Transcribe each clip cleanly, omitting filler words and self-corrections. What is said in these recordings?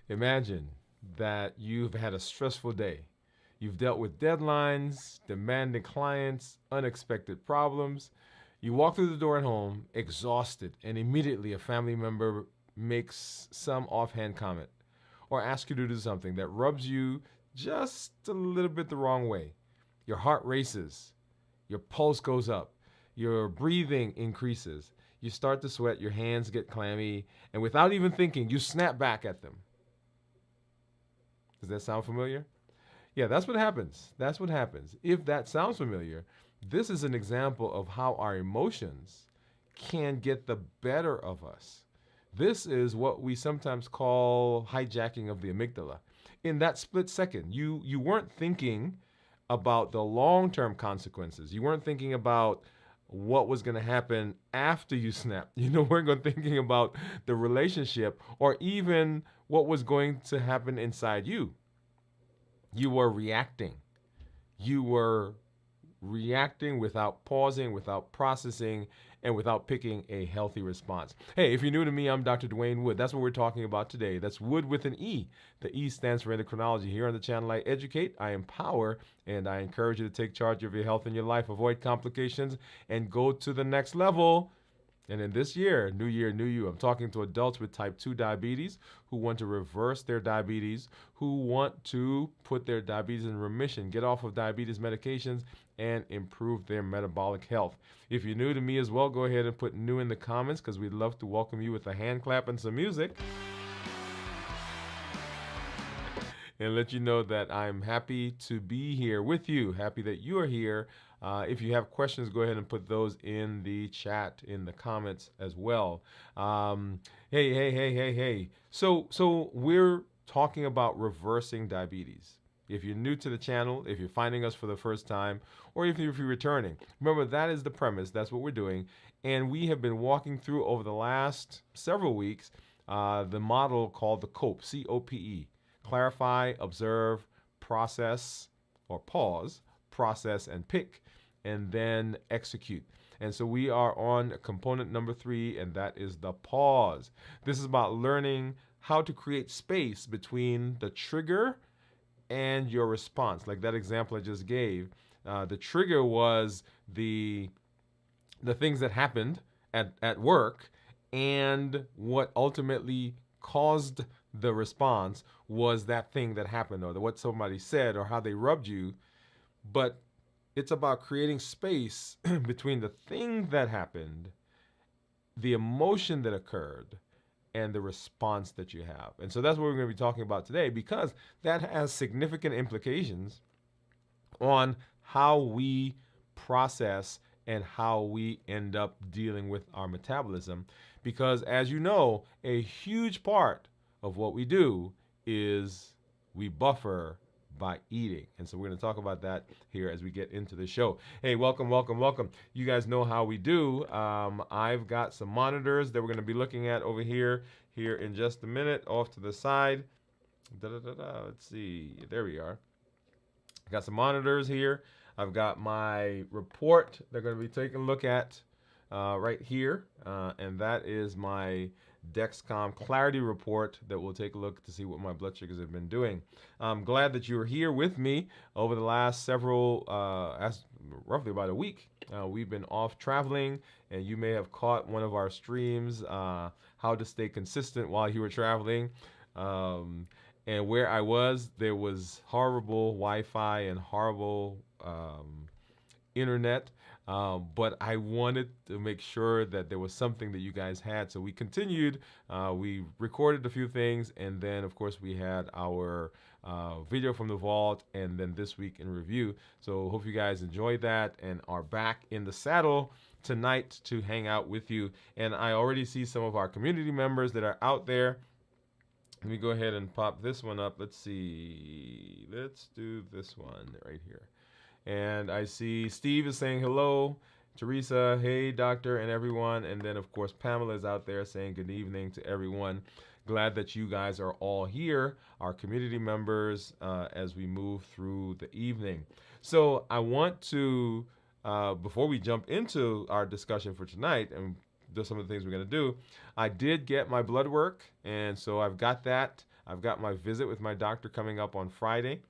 Imagine that you've had a stressful day. You've dealt with deadlines, demanding clients, unexpected problems. You walk through the door at home, exhausted, and immediately a family member makes some offhand comment or asks you to do something that rubs you just a little bit the wrong way. Your heart races, your pulse goes up, your breathing increases, you start to sweat, your hands get clammy, and without even thinking, you snap back at them. Does that sound familiar? Yeah, that's what happens. That's what happens. If that sounds familiar, this is an example of how our emotions can get the better of us. This is what we sometimes call hijacking of the amygdala. In that split second, you weren't thinking about the long-term consequences. You weren't thinking about what was going to happen after you snapped. You know, weren't going thinking about the relationship or even what was going to happen inside you. You were reacting. You were reacting without pausing, without processing, and without picking a healthy response. Hey, if you're new to me, I'm Dr. Dwain Woode. That's what we're talking about today. That's Wood with an E. The E stands for endocrinology. Here on the channel, I educate, I empower, and I encourage you to take charge of your health and your life, avoid complications, and go to the next level. And in this year, new year, new you, I'm talking to adults with type 2 diabetes who want to reverse their diabetes, who want to put their diabetes in remission, get off of diabetes medications, and improve their metabolic health. If you're new to me as well, go ahead and put new in the comments because we'd love to welcome you with a hand clap and some music. And let you know that I'm happy to be here with you. Happy that you are here. If you have questions, go ahead and put those in the chat, in the comments as well. Hey. So we're talking about reversing diabetes. If you're new to the channel, if you're finding us for the first time, or if you're returning, remember that is the premise. That's what we're doing. And we have been walking through over the last several weeks the model called the C.O.P.E, C-O-P-E. Clarify, observe, process, or pause, process, and pick, and then execute. And so we are on component number 3, and that is the pause. This is about learning how to create space between the trigger and your response. Like that example I just gave, the trigger was the things that happened at work, and what ultimately caused the response was that thing that happened or what somebody said or how they rubbed you. But it's about creating space between the thing that happened, the emotion that occurred, and the response that you have. And so that's what we're going to be talking about today, because that has significant implications on how we process and how we end up dealing with our metabolism. Because as you know, a huge part of what we do is we buffer by eating. And so we're going to talk about that here as we get into the show. Hey, welcome. You guys know how we do. I've got some monitors that we're going to be looking at over here in just a minute off to the side. Let's see. There we are. Got some monitors here. I've got my report they're going to be taking a look at right here. And that is my Dexcom Clarity Report that we'll take a look to see what my blood sugars have been doing. I'm glad that you were here with me over the last several, roughly about a week. We've been off traveling, and you may have caught one of our streams, how to stay consistent while you were traveling. And where I was, there was horrible Wi-Fi and horrible internet. But I wanted to make sure that there was something that you guys had. So we continued, we recorded a few things, and then of course we had our video from the vault, and then this week in review. So hope you guys enjoyed that and are back in the saddle tonight to hang out with you. And I already see some of our community members that are out there. Let me go ahead and pop this one up. Let's see. Let's do this one right here. And I see Steve is saying hello. Teresa, hey, doctor, and everyone. And then, of course, Pamela is out there saying good evening to everyone. Glad that you guys are all here, our community members, as we move through the evening. So I want to, before we jump into our discussion for tonight and do some of the things we're going to do, I did get my blood work, and so I've got that. I've got my visit with my doctor coming up on Friday.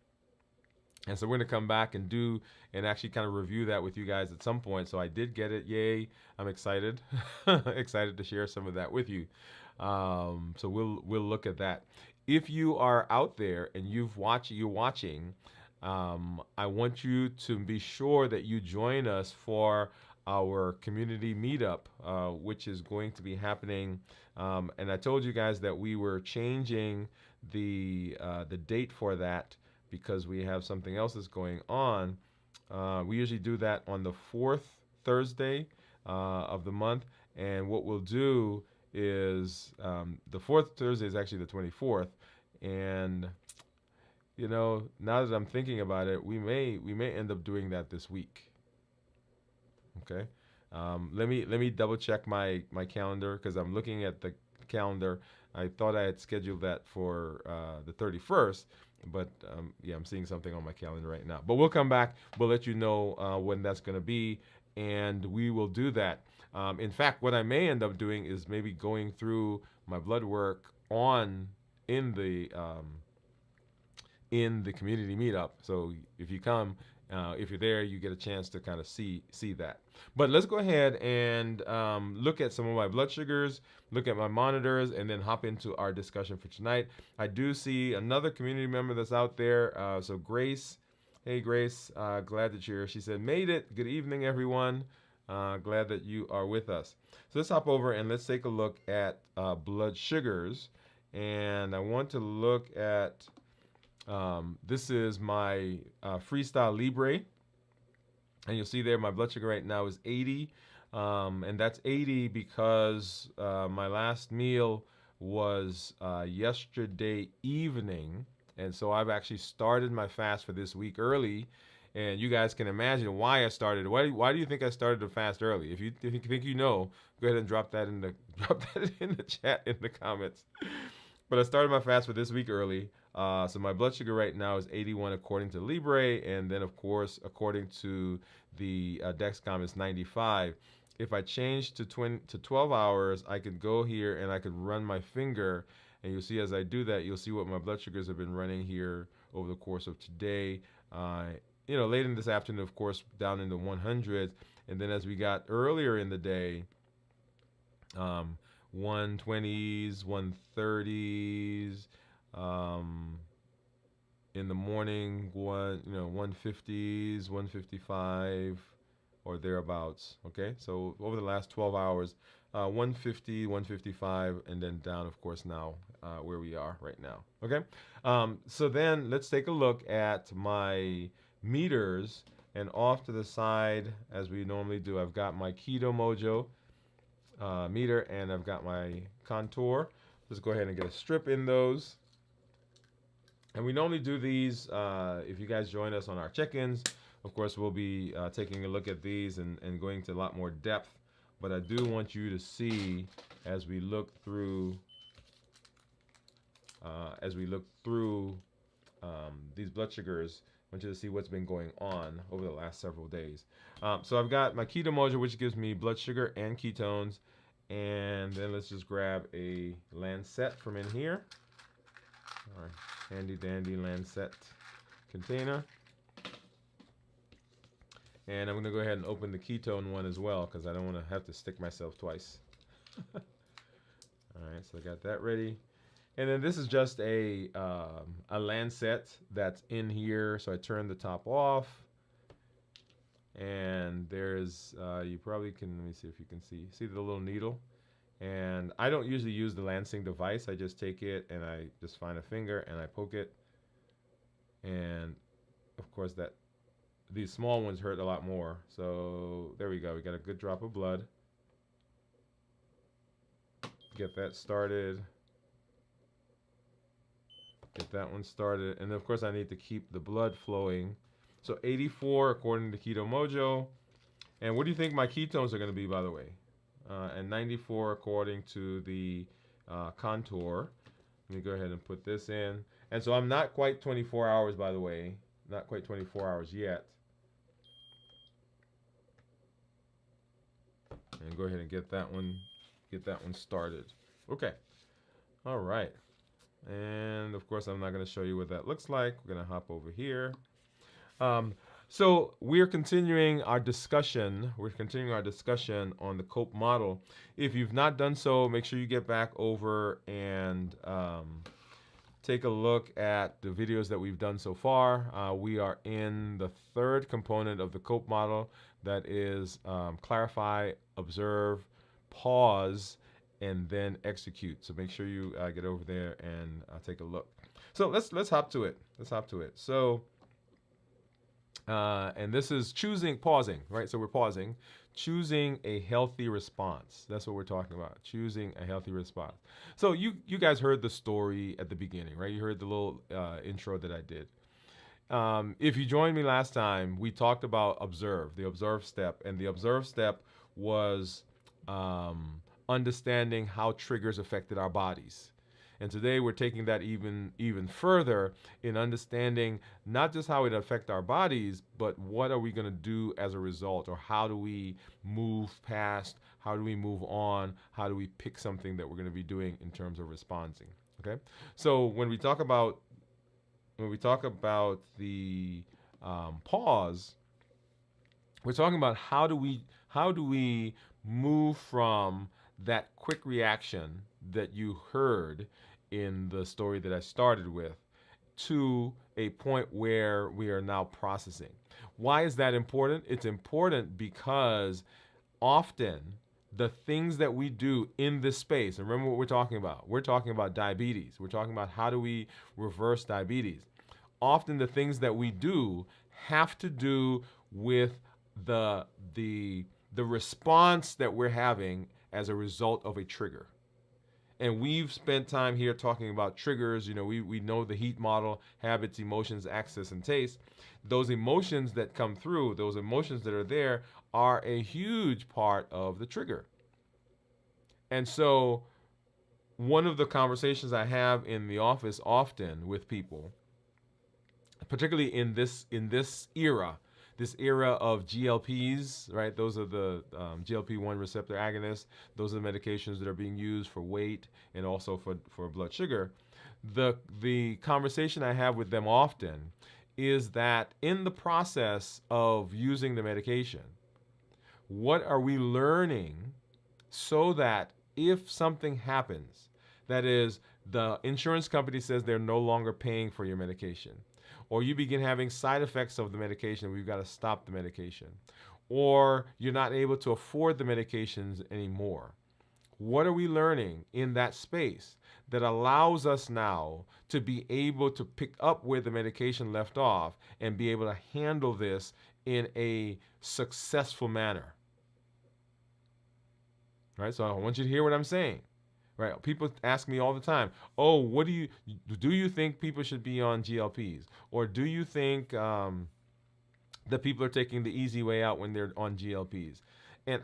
And so we're going to come back and do and actually kind of review that with you guys at some point. So I did get it. Yay. I'm excited. Excited to share some of that with you. So we'll look at that. If you are out there and you're watching, I want you to be sure that you join us for our community meetup, which is going to be happening. And I told you guys that we were changing the date for that because we have something else that's going on. We usually do that on the fourth Thursday of the month, and what we'll do is the fourth Thursday is actually the 24th, and now that I'm thinking about it, we may end up doing that this week. Okay, let me double check my calendar because I'm looking at the calendar. I thought I had scheduled that for the 31st, but yeah, I'm seeing something on my calendar right now. But we'll come back. We'll let you know when that's going to be, and we will do that. In fact, what I may end up doing is maybe going through my blood work on in the community meetup. So if you come, if you're there, you get a chance to kind of see that. But let's go ahead and look at some of my blood sugars, look at my monitors, and then hop into our discussion for tonight. I do see another community member that's out there. So Grace, hey Grace, glad that you're here. She said, made it. Good evening, everyone. Glad that you are with us. So let's hop over and let's take a look at blood sugars. And I want to look at this is my Freestyle Libre, and you'll see there my blood sugar right now is 80, and that's 80 because my last meal was yesterday evening, and so I've actually started my fast for this week early, and you guys can imagine why I started. Why do you think I started the fast early? If you think go ahead and drop that in the chat in the comments. But I started my fast for this week early. So my blood sugar right now is 81 according to Libre, and then of course according to the Dexcom is 95. If I change to 12 hours, I could go here and I could run my finger, and you'll see as I do that, you'll see what my blood sugars have been running here over the course of today. Late in this afternoon, of course, down in the 100s, and then as we got earlier in the day, 120s, 130s. In the morning, 150s, 155, or thereabouts. Okay, so over the last 12 hours, 150, 155, and then down, of course, now where we are right now. Okay, so then let's take a look at my meters, and off to the side, as we normally do, I've got my Keto Mojo meter, and I've got my Contour. Let's go ahead and get a strip in those. And we normally do these, if you guys join us on our check-ins, of course, we'll be taking a look at these and going to a lot more depth. But I do want you to see as we look through these blood sugars, I want you to see what's been going on over the last several days. So I've got my Keto Mojo, which gives me blood sugar and ketones. And then let's just grab a Lancet from in here. Our handy dandy Lancet container. And I'm going to go ahead and open the ketone one as well because I don't want to have to stick myself twice. All right, so I got that ready. And then this is just a Lancet that's in here. So I turn the top off. And there's, you probably can, let me see if you can see the little needle. And I don't usually use the lancing device. I just take it and I just find a finger and I poke it. And of course these small ones hurt a lot more. So there we go. We got a good drop of blood. Get that started. Get that one started. And of course I need to keep the blood flowing. So 84 according to Keto Mojo. And what do you think my ketones are going to be, by the way? And 94 according to the Contour. Let me go ahead and put this in. And so I'm not quite 24 hours, by the way. Not quite 24 hours yet. And go ahead and get that one started. Okay. All right. And of course, I'm not going to show you what that looks like. We're going to hop over here. Um, so we're continuing our discussion. We're continuing our discussion on the COPE model. If you've not done so, make sure you get back over and take a look at the videos that we've done so far. We are in the third component of the COPE model, that is clarify, observe, pause, and then execute. So make sure you get over there and take a look. So let's hop to it. Let's hop to it. So and this is pausing, right? So we're pausing, choosing a healthy response. That's what we're talking about, choosing a healthy response. So you guys heard the story at the beginning, right? You heard the little intro that I did. If you joined me last time, we talked about the observe step, and the observe step was understanding how triggers affected our bodies. And today we're taking that even further in understanding not just how it affects our bodies, but what are we going to do as a result, or how do we move past, how do we move on, how do we pick something that we're going to be doing in terms of responding. Okay, so when we talk about the pause, we're talking about how do we move from that quick reaction that you heard in the story that I started with to a point where we are now processing. Why is that important? It's important because often the things that we do in this space, and remember what we're talking about. We're talking about diabetes. We're talking about how do we reverse diabetes. Often the things that we do have to do with the response that we're having as a result of a trigger. And we've spent time here talking about triggers. We know the HEAT model: habits, emotions, access, and taste. Those emotions that come through, those emotions that are there, are a huge part of the trigger. And so one of the conversations I have in the office often with people, particularly in this era, of GLPs, right? Those are the GLP-1 receptor agonists. Those are the medications that are being used for weight and also for blood sugar. The conversation I have with them often is that in the process of using the medication, what are we learning so that if something happens, that is, the insurance company says they're no longer paying for your medication, or you begin having side effects of the medication, we've got to stop the medication, or you're not able to afford the medications anymore. What are we learning in that space that allows us now to be able to pick up where the medication left off and be able to handle this in a successful manner? Right? So I want you to hear what I'm saying. Right? People ask me all the time, "Oh, what do you think people should be on GLPs, or do you think that people are taking the easy way out when they're on GLPs?" And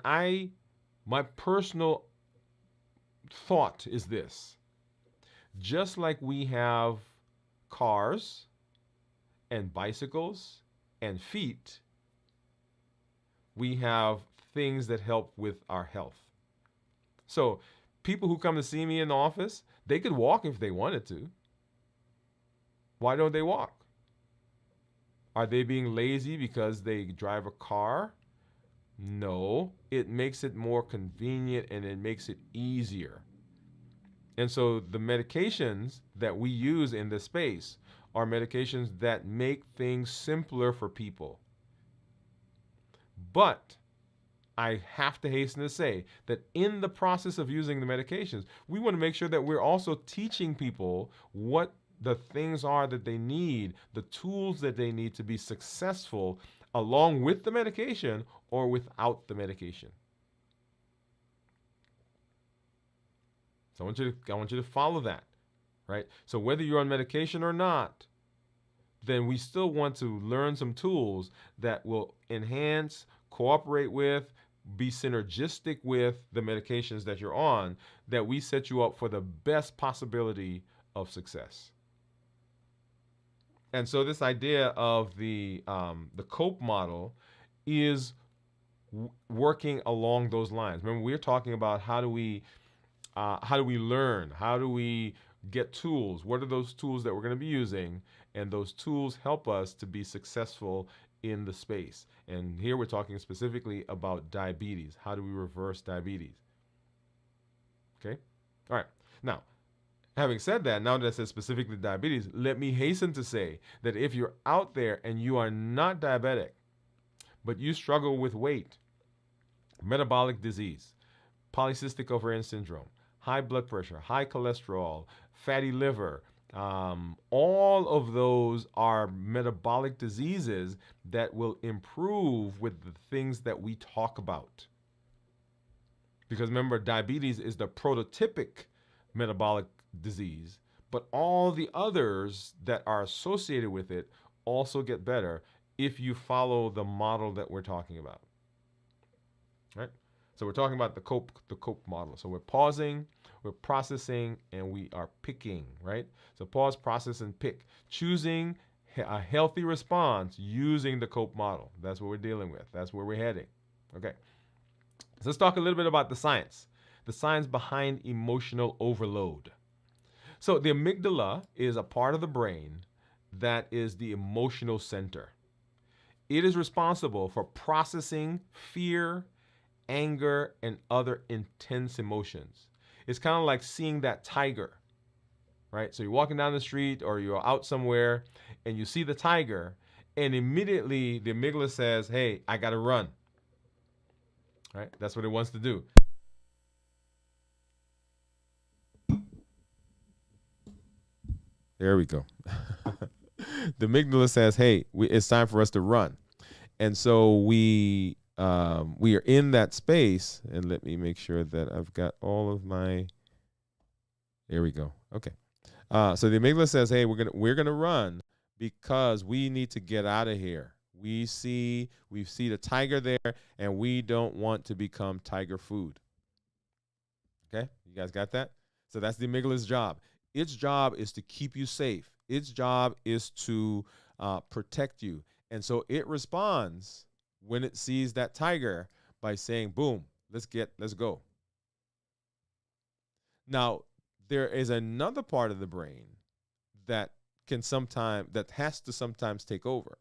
my personal thought is this: just like we have cars and bicycles and feet, we have things that help with our health. So people who come to see me in the office, they could walk if they wanted to. Why don't they walk? Are they being lazy because they drive a car? No, it makes it more convenient and it makes it easier. And so the medications that we use in this space are medications that make things simpler for people. But I have to hasten to say that in the process of using the medications, we want to make sure that we're also teaching people what the things are that they need, the tools that they need to be successful along with the medication or without the medication. So I want you to follow that, right? So whether you're on medication or not, then we still want to learn some tools that will enhance, cooperate with, be synergistic with the medications that you're on, that we set you up for the best possibility of success. And so this idea of the COPE model is working along those lines. Remember, we're talking about how do we learn, how do we get tools. What are those tools that we're going to be using? And those tools help us to be successful in the space. And here we're talking specifically about diabetes. How do we reverse diabetes? Okay. All right. Now, having said that, now that I said specifically diabetes, let me hasten to say that if you're out there and you are not diabetic, but you struggle with weight, metabolic disease, polycystic ovarian syndrome, high blood pressure, high cholesterol, fatty liver, all of those are metabolic diseases that will improve with the things that we talk about. Because remember, diabetes is the prototypic metabolic disease, but all the others that are associated with it also get better if you follow the model that we're talking about. Right? So we're talking about the C.O.P.E model. So we're pausing, we're processing, and we are picking, right? So pause, process, and pick. Choosing a healthy response using the C.O.P.E model. That's what we're dealing with. That's where we're heading. Okay. So let's talk a little bit about the science behind emotional overload. So the amygdala is a part of the brain that is the emotional center. It is responsible for processing fear, anger, and other intense emotions. It's kind of like seeing that tiger, right? So you're walking down the street or you're out somewhere and you see the tiger, and immediately the amygdala says, hey, I got to run. Right? That's what it wants to do. There we go. The amygdala says, hey, it's time for us to run. And so we are in that space. And let me make sure that I've got all of my. There we go. Okay. So the amygdala says, hey, we're gonna run because we need to get out of here. We see the tiger there, and we don't want to become tiger food. Okay, you guys got that? So that's the amygdala's job. Its job is to keep you safe. Its job is to protect you. And so it responds when it sees that tiger by saying, boom, let's go. Now, there is another part of the brain that has to sometimes take over.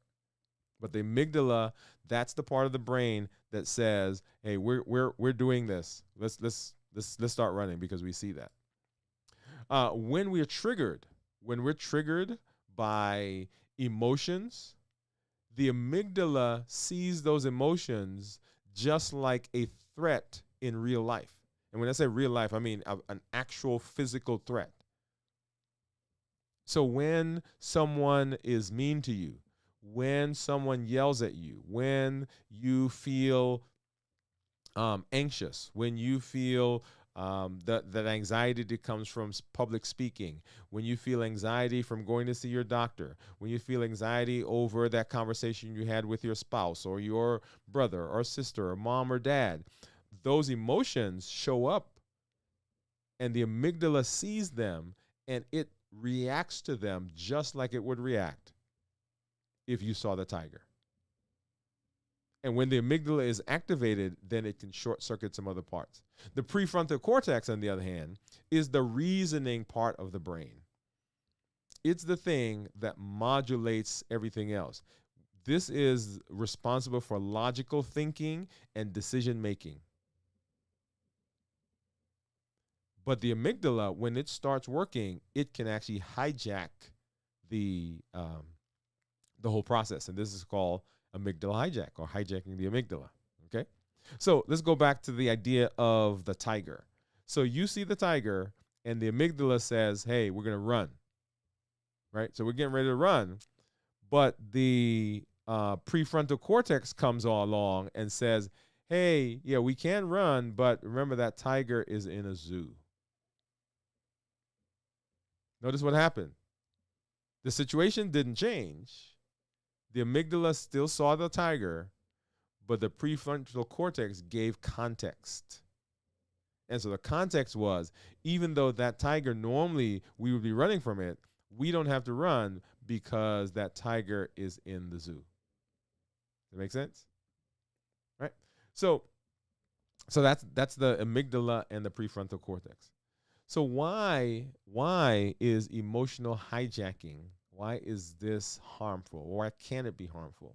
But the amygdala, that's the part of the brain that says, hey, we're doing this. Let's start running because we see that. When we're triggered by emotions, the amygdala sees those emotions just like a threat in real life. And when I say real life, I mean an actual physical threat. So when someone is mean to you, when someone yells at you, when you feel anxious, when you feel that anxiety that comes from public speaking, when you feel anxiety from going to see your doctor, when you feel anxiety over that conversation you had with your spouse or your brother or sister or mom or dad, those emotions show up and the amygdala sees them and it reacts to them just like it would react if you saw the tiger. And when the amygdala is activated, then it can short circuit some other parts. The prefrontal cortex, on the other hand, is the reasoning part of the brain. It's the thing that modulates everything else. This is responsible for logical thinking and decision making. But the amygdala, when it starts working, it can actually hijack the whole process. And this is called amygdala hijack or hijacking the amygdala. Okay. So let's go back to the idea of the tiger. So you see the tiger and the amygdala says, hey, we're going to run. Right. So we're getting ready to run. But the prefrontal cortex comes all along and says, hey, yeah, we can run. But remember that tiger is in a zoo. Notice what happened. The situation didn't change. The amygdala still saw the tiger, but the prefrontal cortex gave context. And so the context was, even though that tiger normally we would be running from it, we don't have to run because that tiger is in the zoo. Does that make sense? Right? So that's the amygdala and the prefrontal cortex. So why is emotional hijacking? Why is this harmful? Why can it be harmful?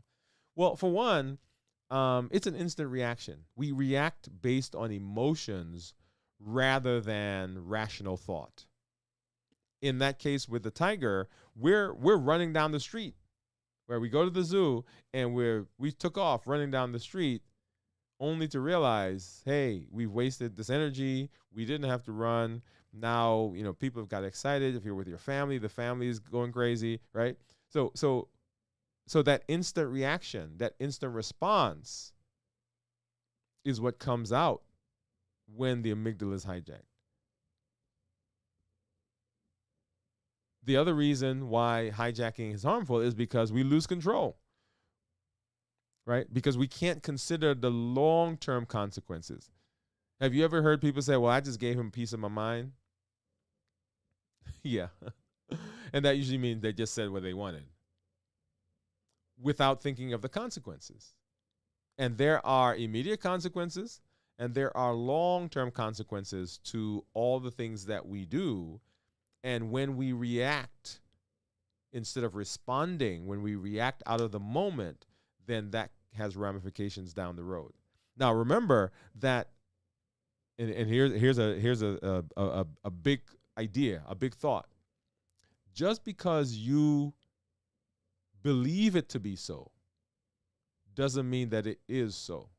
Well, for one, it's an instant reaction. We react based on emotions rather than rational thought. In that case, with the tiger, we're running down the street. Where we go to the zoo and we took off running down the street, only to realize, hey, we've wasted this energy. We didn't have to run. Now, people have got excited. If you're with your family, the family is going crazy, right? So that instant reaction, that instant response is what comes out when the amygdala is hijacked. The other reason why hijacking is harmful is because we lose control, right? Because we can't consider the long-term consequences. Have you ever heard people say, well, I just gave him a piece of my mind? Yeah. And that usually means they just said what they wanted without thinking of the consequences. And there are immediate consequences and there are long-term consequences to all the things that we do. And when we react instead of responding, when we react out of the moment, then that has ramifications down the road. Now, remember that, and here's a big idea, a big thought. Just because you believe it to be so doesn't mean that it is so.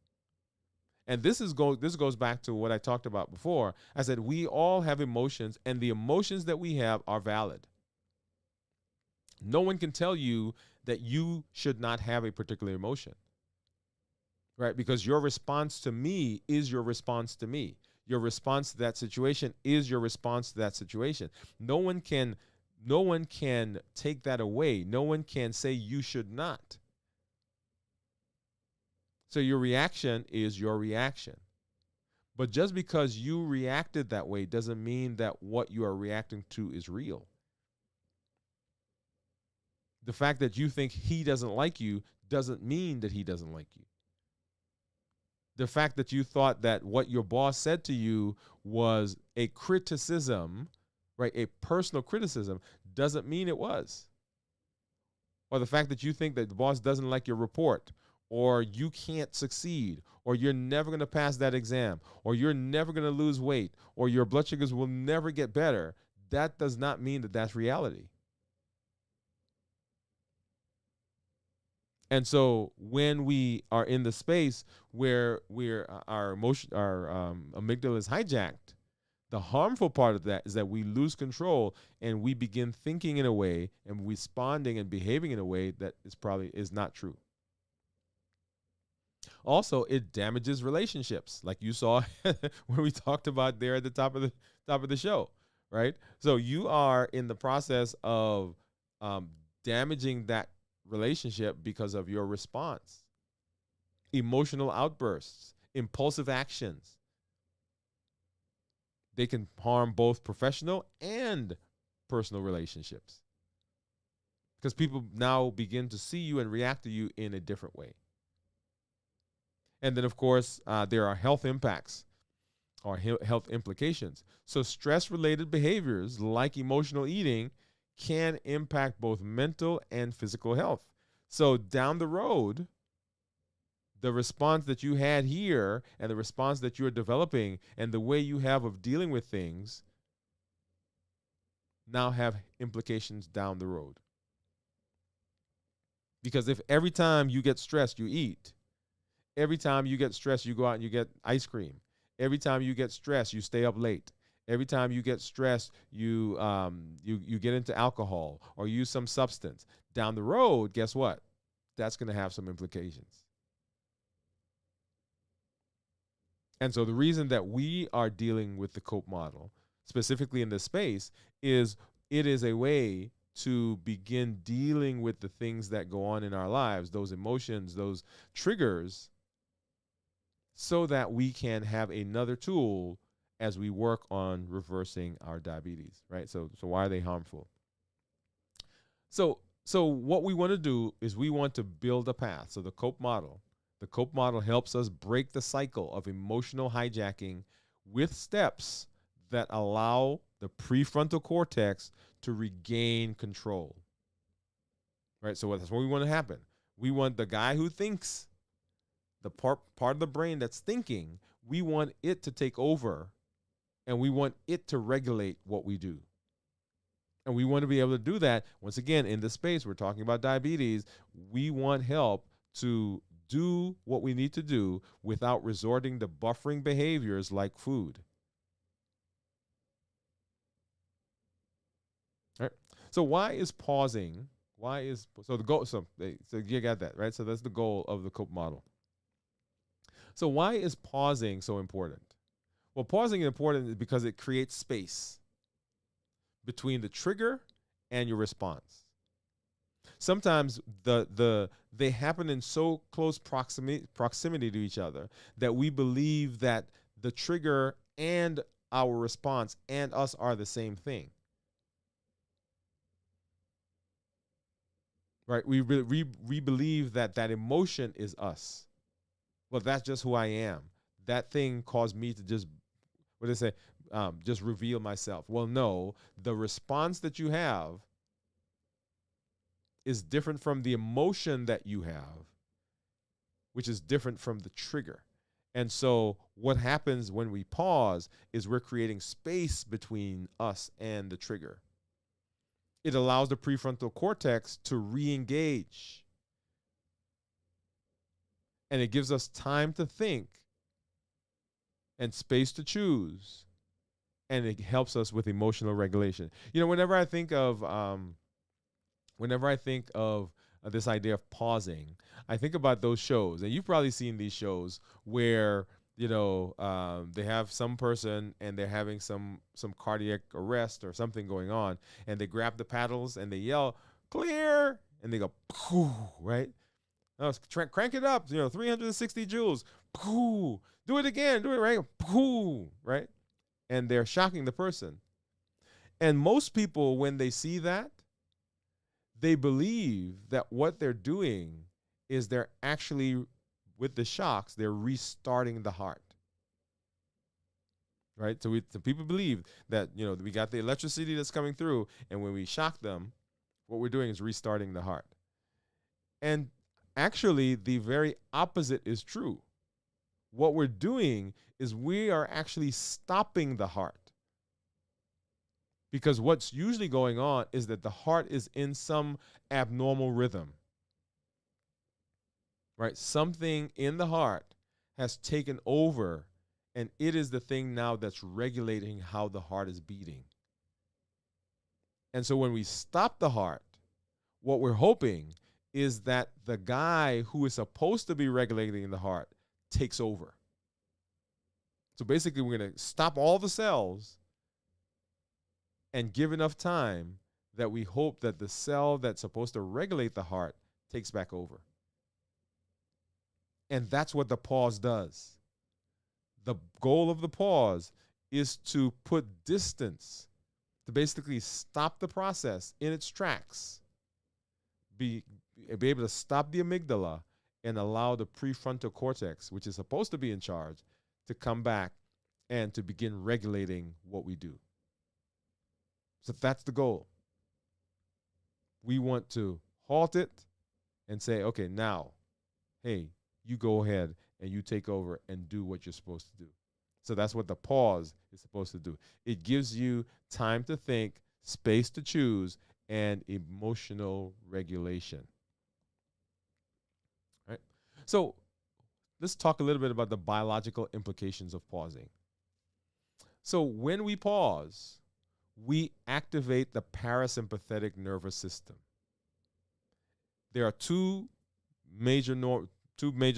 And this goes back to what I talked about before. I said we all have emotions, and the emotions that we have are valid. No one can tell you that you should not have a particular emotion, right? Because your response to me is your response to me. Your response to that situation is your response to that situation. No one can take that away. No one can say you should not. So your reaction is your reaction. But just because you reacted that way doesn't mean that what you are reacting to is real. The fact that you think he doesn't like you doesn't mean that he doesn't like you. The fact that you thought that what your boss said to you was a criticism, right, a personal criticism, doesn't mean it was. Or the fact that you think that the boss doesn't like your report, or you can't succeed, or you're never going to pass that exam, or you're never going to lose weight, or your blood sugars will never get better, that does not mean that that's reality. And so when we are in the space where our amygdala is hijacked, the harmful part of that is that we lose control and we begin thinking in a way and responding and behaving in a way that is not true. Also, it damages relationships, like you saw when we talked about there at the top of the show, right? So you are in the process of damaging that relationship because of your response, emotional outbursts, impulsive actions. They can harm both professional and personal relationships because people now begin to see you and react to you in a different way. And then, of course, there are health impacts or health implications. So stress-related behaviors like emotional eating can impact both mental and physical health. So down the road, the response that you had here and the response that you're developing and the way you have of dealing with things now have implications down the road. Because if every time you get stressed, you eat, every time you get stressed, you go out and you get ice cream, every time you get stressed, you stay up late, every time you get stressed, you get into alcohol or use some substance, down the road, guess what? That's going to have some implications. And so the reason that we are dealing with the C.O.P.E model, specifically in this space, is it is a way to begin dealing with the things that go on in our lives, those emotions, those triggers, so that we can have another tool as we work on reversing our diabetes, right? So why are they harmful? So what we want to do is we want to build a path. So the C.O.P.E model helps us break the cycle of emotional hijacking with steps that allow the prefrontal cortex to regain control. Right? So that's what we want to happen. We want the guy who thinks, the part of the brain that's thinking, we want it to take over, and we want it to regulate what we do. And we want to be able to do that. Once again, in this space, we're talking about diabetes. We want help to do what we need to do without resorting to buffering behaviors like food. All right. So why is pausing? Why is so the goal? So you got that, right? So that's the goal of the C.O.P.E model. So why is pausing so important? Well, pausing is important because it creates space between the trigger and your response. Sometimes they happen in so close proximity to each other that we believe that the trigger and our response and us are the same thing. Right? We believe that emotion is us. Well, that's just who I am. That thing caused me to just, what do they say? Just reveal myself. Well, no, the response that you have is different from the emotion that you have, which is different from the trigger. And so what happens when we pause is we're creating space between us and the trigger. It allows the prefrontal cortex to re-engage. And it gives us time to think and space to choose. And it helps us with emotional regulation. You know, whenever I think of this idea of pausing, I think about those shows, and you've probably seen these shows where they have some person and they're having some cardiac arrest or something going on, and they grab the paddles and they yell clear, and they go pooh, right? Oh, crank it up, 360 joules, pooh, do it again, do it right, pooh, right? And they're shocking the person. And most people, when they see that, they believe that what they're doing is they're actually, with the shocks, they're restarting the heart. Right? So people believe that, we got the electricity that's coming through, and when we shock them, what we're doing is restarting the heart. And actually, the very opposite is true. What we're doing is we are actually stopping the heart. Because what's usually going on is that the heart is in some abnormal rhythm. Right? Something in the heart has taken over, and it is the thing now that's regulating how the heart is beating. And so when we stop the heart, what we're hoping is that the guy who is supposed to be regulating the heart takes over. So basically, we're going to stop all the cells and give enough time that we hope that the cell that's supposed to regulate the heart takes back over. And that's what the pause does. The goal of the pause is to put distance, to basically stop the process in its tracks, be able to stop the amygdala and allow the prefrontal cortex, which is supposed to be in charge, to come back and to begin regulating what we do. So that's the goal. We want to halt it and say, okay, now, hey, you go ahead and you take over and do what you're supposed to do. So that's what the pause is supposed to do. It gives you time to think, space to choose, and emotional regulation. All right? So let's talk a little bit about the biological implications of pausing. So when we pause, we activate the parasympathetic nervous system. There are two major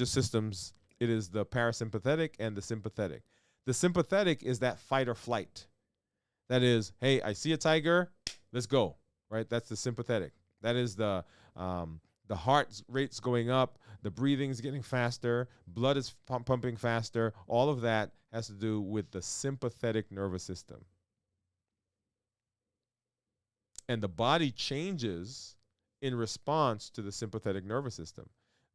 systems. It is the parasympathetic and the sympathetic. The sympathetic is that fight or flight. That is, hey, I see a tiger, let's go, right? That's the sympathetic. That is the heart rate's going up, the breathing's getting faster, blood is pumping faster. All of that has to do with the sympathetic nervous system. And the body changes in response to the sympathetic nervous system.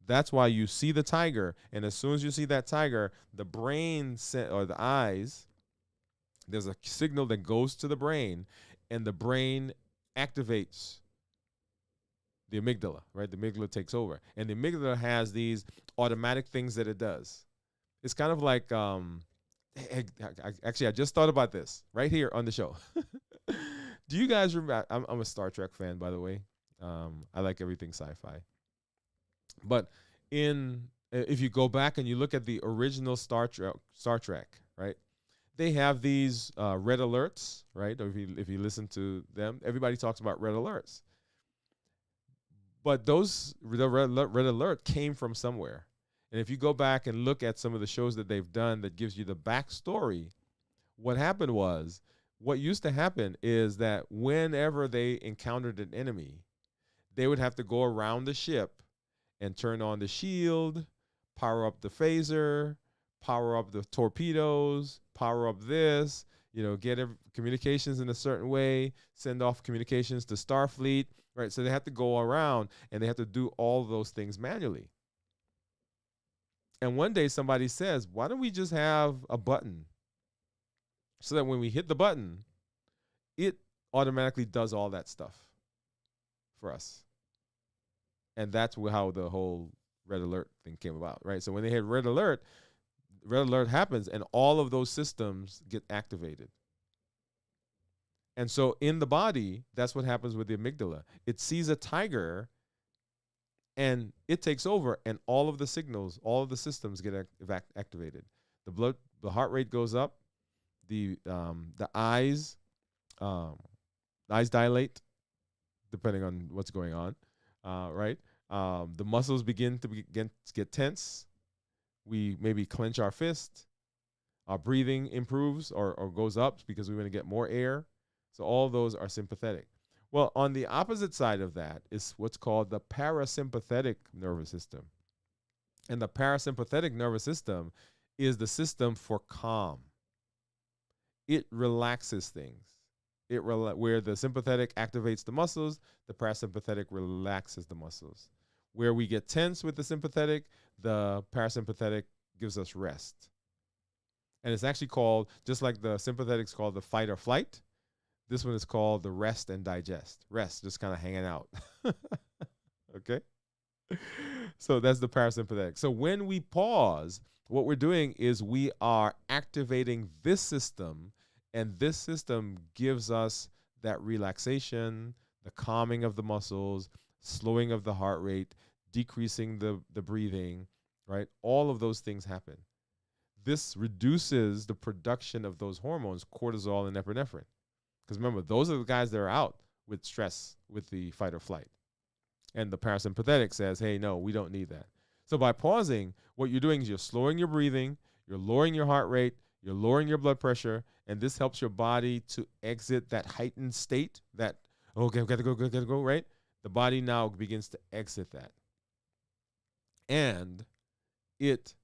That's why you see the tiger, and as soon as you see that tiger, the brain or the eyes There's a signal that goes to the brain, and the brain activates the amygdala, right? The amygdala takes over, and the amygdala has these automatic things that it does. It's kind of like, actually, I just thought about this right here on the show. Do you guys remember? I'm a Star Trek fan, by the way. I like everything sci-fi. But if you go back and you look at the original Star Trek, right? They have these red alerts, right? Or if you listen to them, everybody talks about red alerts. But the red alert came from somewhere. And if you go back and look at some of the shows that they've done that gives you the backstory, what happened was, what used to happen is that whenever they encountered an enemy, they would have to go around the ship and turn on the shield, power up the phaser, power up the torpedoes, power up this, get communications in a certain way, send off communications to Starfleet, right? So they have to go around and they have to do all those things manually. And one day somebody says, why don't we just have a button so that when we hit the button, it automatically does all that stuff for us. And that's how the whole red alert thing came about, right? So when they hit red alert happens and all of those systems get activated. And so in the body, that's what happens with the amygdala. It sees a tiger and it takes over, and all of the signals, all of the systems get activated. The heart rate goes up, the eyes dilate, depending on what's going on, right? The muscles begin to get tense. We maybe clench our fist. Our breathing improves or goes up because we want to get more air. So all those are sympathetic. Well, on the opposite side of that is what's called the parasympathetic nervous system. And the parasympathetic nervous system is the system for calm. It relaxes things. Where the sympathetic activates the muscles, the parasympathetic relaxes the muscles. Where we get tense with the sympathetic, the parasympathetic gives us rest. And it's actually called, just like the sympathetic is called the fight or flight, this one is called the rest and digest. Rest, just kind of hanging out. Okay? So that's the parasympathetic. So when we pause, what we're doing is we are activating this system, and this system gives us that relaxation, the calming of the muscles, slowing of the heart rate, decreasing the breathing, right? All of those things happen. This reduces the production of those hormones, cortisol and epinephrine. Because remember, those are the guys that are out with stress, with the fight or flight. And the parasympathetic says, hey, no, we don't need that. So by pausing, what you're doing is you're slowing your breathing, you're lowering your heart rate, you're lowering your blood pressure, and this helps your body to exit that heightened state that, okay, I've got to go, right? The body now begins to exit that. And it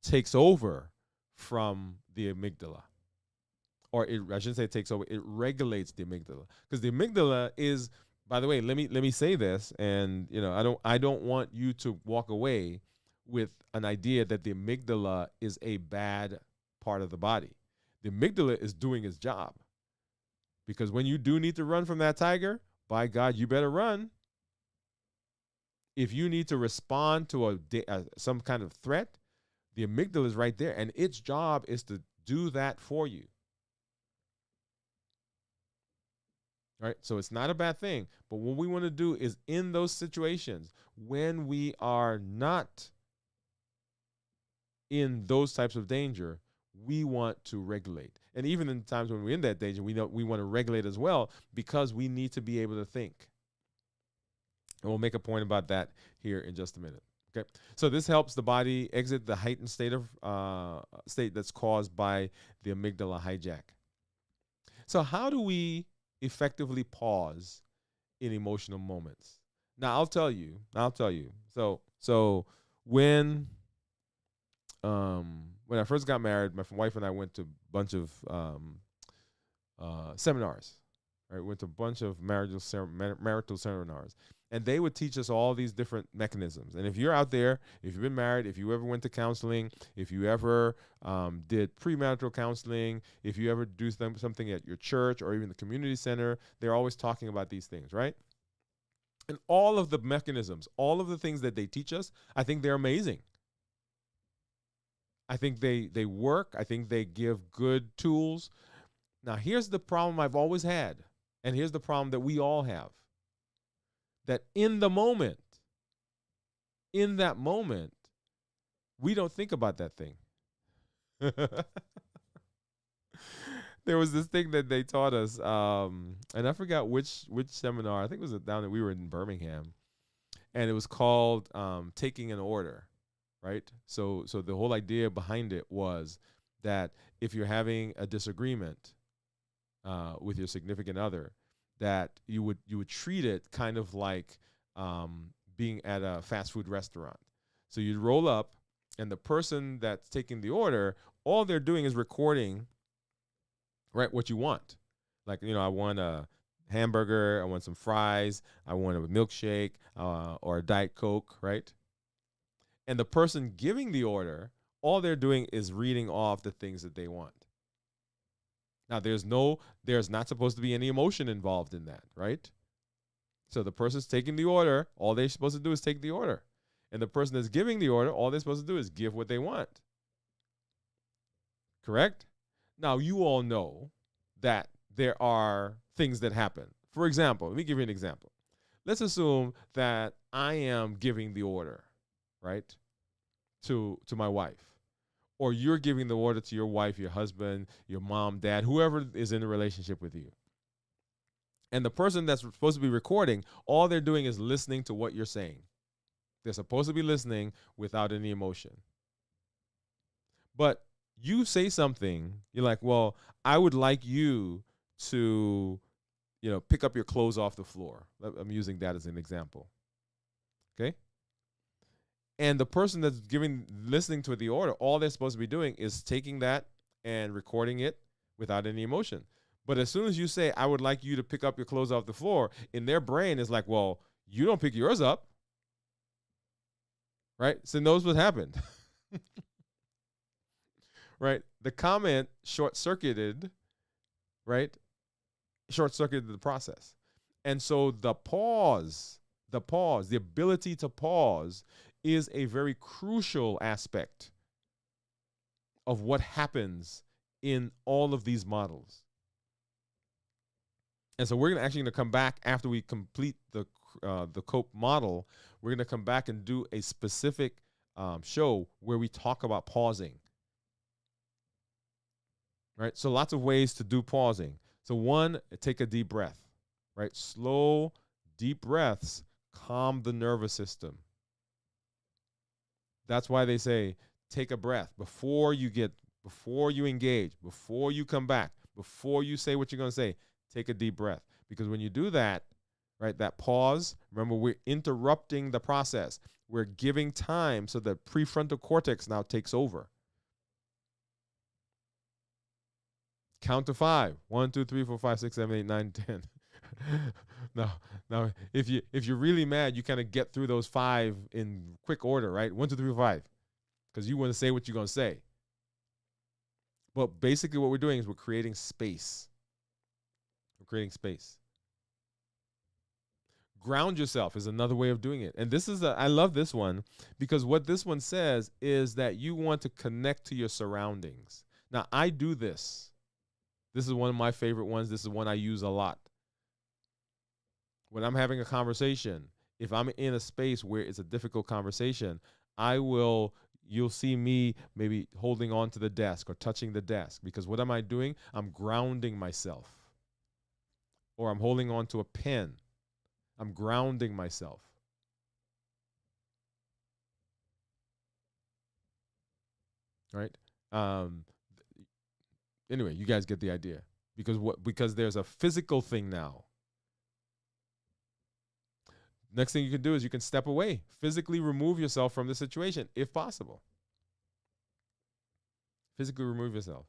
takes over from the amygdala. Or I shouldn't say it takes over, it regulates the amygdala. Because the amygdala is, by the way, let me say this, and I don't want you to walk away with an idea that the amygdala is a bad part of the body. The amygdala is doing its job. Because when you do need to run from that tiger, by God, you better run. If you need to respond to some kind of threat, the amygdala is right there, and its job is to do that for you. Right? So it's not a bad thing. But what we want to do is in those situations when we are not in those types of danger, we want to regulate. And even in times when we're in that danger, we know we want to regulate as well because we need to be able to think. And we'll make a point about that here in just a minute. Okay. So this helps the body exit the heightened state that's caused by the amygdala hijack. So how do we effectively pause in emotional moments? Now I'll tell you. So when I first got married, my wife and I went to a bunch of seminars, right? Went to a bunch of marital seminars, and they would teach us all these different mechanisms. And if you're out there, if you've been married, if you ever went to counseling, if you ever did premarital counseling, if you ever do something at your church or even the community center, they're always talking about these things, right? And all of the mechanisms, all of the things that they teach us, I think they're amazing. I think they work. I think they give good tools. Now, here's the problem I've always had, and here's the problem that we all have. That in that moment, we don't think about that thing. There was this thing that they taught us, and I forgot which seminar. I think it was down that we were in Birmingham, and it was called taking an order, right? So the whole idea behind it was that if you're having a disagreement with your significant other, that you would treat it kind of like being at a fast food restaurant. So you'd roll up, and the person that's taking the order, all they're doing is recording, right, what you want. Like, I want a hamburger, I want some fries, I want a milkshake or a Diet Coke, right? And the person giving the order, all they're doing is reading off the things that they want. Now, there's not supposed to be any emotion involved in that, right? So the person's taking the order, all they're supposed to do is take the order. And the person that's giving the order, all they're supposed to do is give what they want. Correct? Now, you all know that there are things that happen. For example, let me give you an example. Let's assume that I am giving the order, right, to my wife. Or you're giving the order to your wife, your husband, your mom, dad, whoever is in a relationship with you. And the person that's supposed to be recording, all they're doing is listening to what you're saying. They're supposed to be listening without any emotion. But you say something, you're like, well, I would like you to, pick up your clothes off the floor. I'm using that as an example. Okay? And the person that's listening to the order, all they're supposed to be doing is taking that and recording it without any emotion. But as soon as you say, I would like you to pick up your clothes off the floor, in their brain is like, well, you don't pick yours up. Right? So knows what happened. Right? The comment short-circuited, right? Short-circuited the process. And so the ability to pause is a very crucial aspect of what happens in all of these models. And so we're actually going to come back after we complete the C.O.P.E model. We're going to come back and do a specific show where we talk about pausing. Right? So lots of ways to do pausing. So one, take a deep breath. Right? Slow, deep breaths calm the nervous system. That's why they say take a breath before you engage, before you come back, before you say what you're going to say. Take a deep breath. Because when you do that, right, that pause, remember, we're interrupting the process. We're giving time so the prefrontal cortex now takes over. Count to 5. 1, 2, 3, 4, 5, 6, 7, 8, 9, 10. Now, if you're really mad, you kind of get through those 5 in quick order, right? 1, 2, 3, 4, 5. Because you want to say what you're going to say. But basically what we're doing is we're creating space. Creating space. Ground yourself is another way of doing it. And I love this one because what this one says is that you want to connect to your surroundings. Now, I do this. This is one of my favorite ones. This is one I use a lot. When I'm having a conversation, if I'm in a space where it's a difficult conversation, you'll see me maybe holding on to the desk or touching the desk because what am I doing? I'm grounding myself. Or I'm holding on to a pen. I'm grounding myself. Right? Anyway, you guys get the idea. Because there's a physical thing now. Next thing you can do is you can step away. Physically remove yourself from the situation, if possible. Physically remove yourself.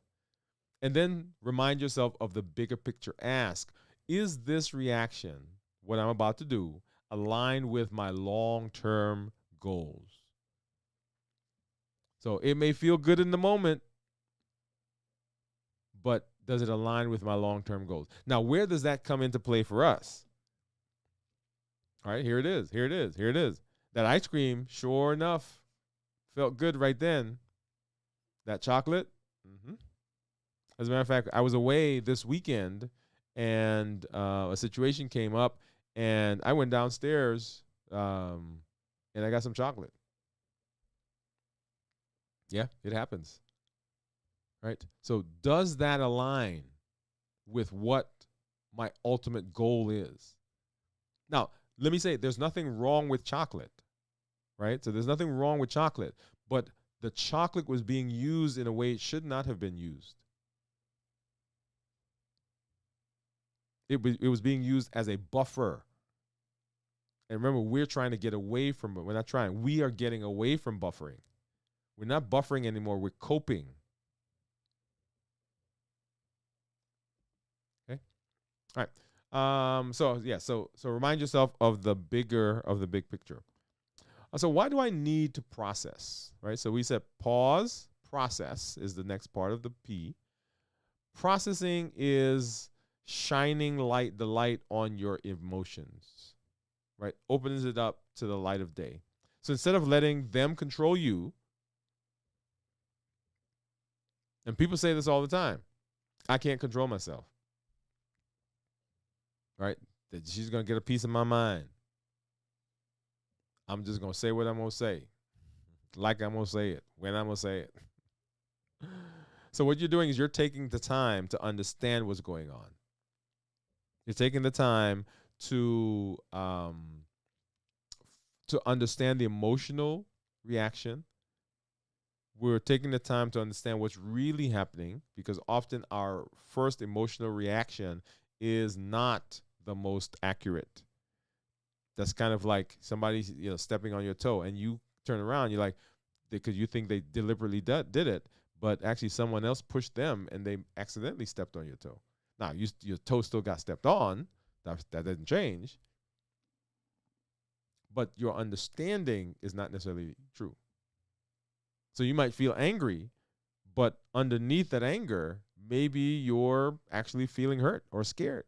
And then remind yourself of the bigger picture. Ask, is this reaction, what I'm about to do, aligned with my long-term goals? So it may feel good in the moment, but does it align with my long-term goals? Now, where does that come into play for us? All right, here it is. Here it is. Here it is. That ice cream, sure enough, felt good right then. That chocolate. As a matter of fact, I was away this weekend, and a situation came up, and I went downstairs, and I got some chocolate. Yeah, it happens. Right? So does that align with what my ultimate goal is? Now, let me say, there's nothing wrong with chocolate, right? So there's nothing wrong with chocolate, but the chocolate was being used in a way it should not have been used. It was being used as a buffer. And remember, we're trying to get away from it. We're not trying. We are getting away from buffering. We're not buffering anymore. We're coping. Okay. All right. So remind yourself of the big picture. So why do I need to process? Right. So we said pause. Process is the next part of the P. Processing is shining the light on your emotions. Right. Opens it up to the light of day. So instead of letting them control you, and people say this all the time, I can't control myself. Right? That she's going to get a piece of my mind. I'm just going to say what I'm going to say. Like I'm going to say it. When I'm going to say it. So what you're doing is you're taking the time to understand what's going on. You're taking the time to understand the emotional reaction. We're taking the time to understand what's really happening, because often our first emotional reaction is not the most accurate. That's kind of like somebody stepping on your toe, and you turn around, you're like, because you think they deliberately did it, but actually someone else pushed them and they accidentally stepped on your toe. Now, your toe still got stepped on. That didn't change. But your understanding is not necessarily true. So you might feel angry, but underneath that anger, maybe you're actually feeling hurt or scared.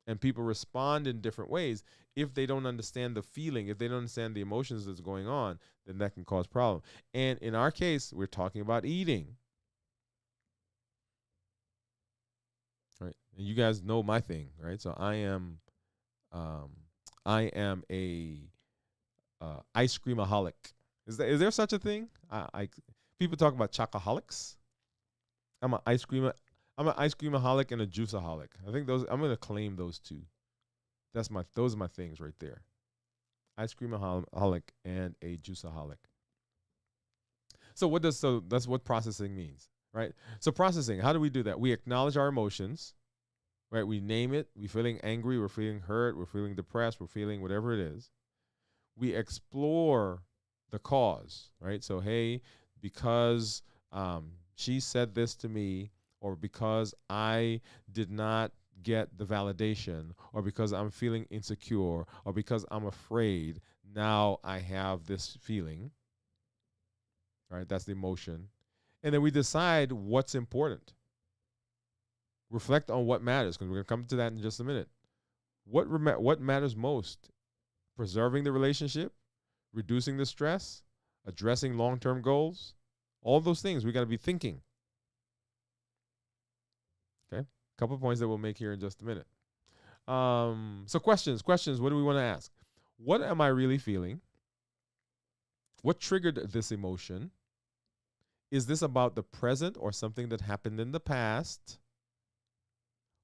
And people respond in different ways. If they don't understand the feeling, if they don't understand the emotions that's going on, then that can cause problem. And in our case, we're talking about eating. Right? And you guys know my thing, right? So I am a ice creamaholic. Is there such a thing? People talk about chocoholics. I'm an ice creamaholic and a juiceaholic. I think I'm gonna claim those two. Those are my things right there. Ice creamaholic and a juiceaholic. So that's what processing means, right? So processing, how do we do that? We acknowledge our emotions, right? We name it. We're feeling angry, we're feeling hurt, we're feeling depressed, we're feeling whatever it is. We explore the cause, right? So, hey, because she said this to me, or because I did not get the validation, or because I'm feeling insecure, or because I'm afraid, now I have this feeling, right? That's the emotion. And then we decide what's important. Reflect on what matters, because we're going to come to that in just a minute. What matters most? Preserving the relationship, reducing the stress, addressing long-term goals, all those things we got to be thinking. Okay, a couple of points that we'll make here in just a minute. So questions. What do we want to ask? What am I really feeling? What triggered this emotion? Is this about the present or something that happened in the past?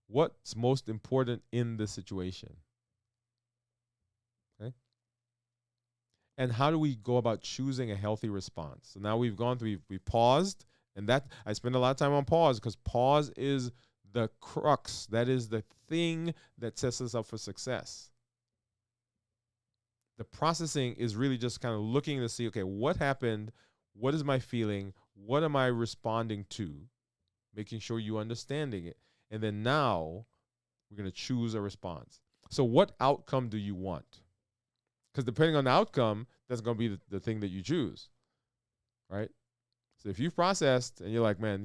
What's most important in this situation? Okay. And how do we go about choosing a healthy response? So now we've paused, and that I spend a lot of time on pause, because pause is the crux. That is the thing that sets us up for success. The processing is really just kind of looking to see, okay, what happened? What is my feeling? What am I responding to? Making sure you're understanding it. And then now We're going to choose a response. So what outcome do you want? Because depending on the outcome, that's going to be the thing that you choose, right? So if you've processed and you're like, man,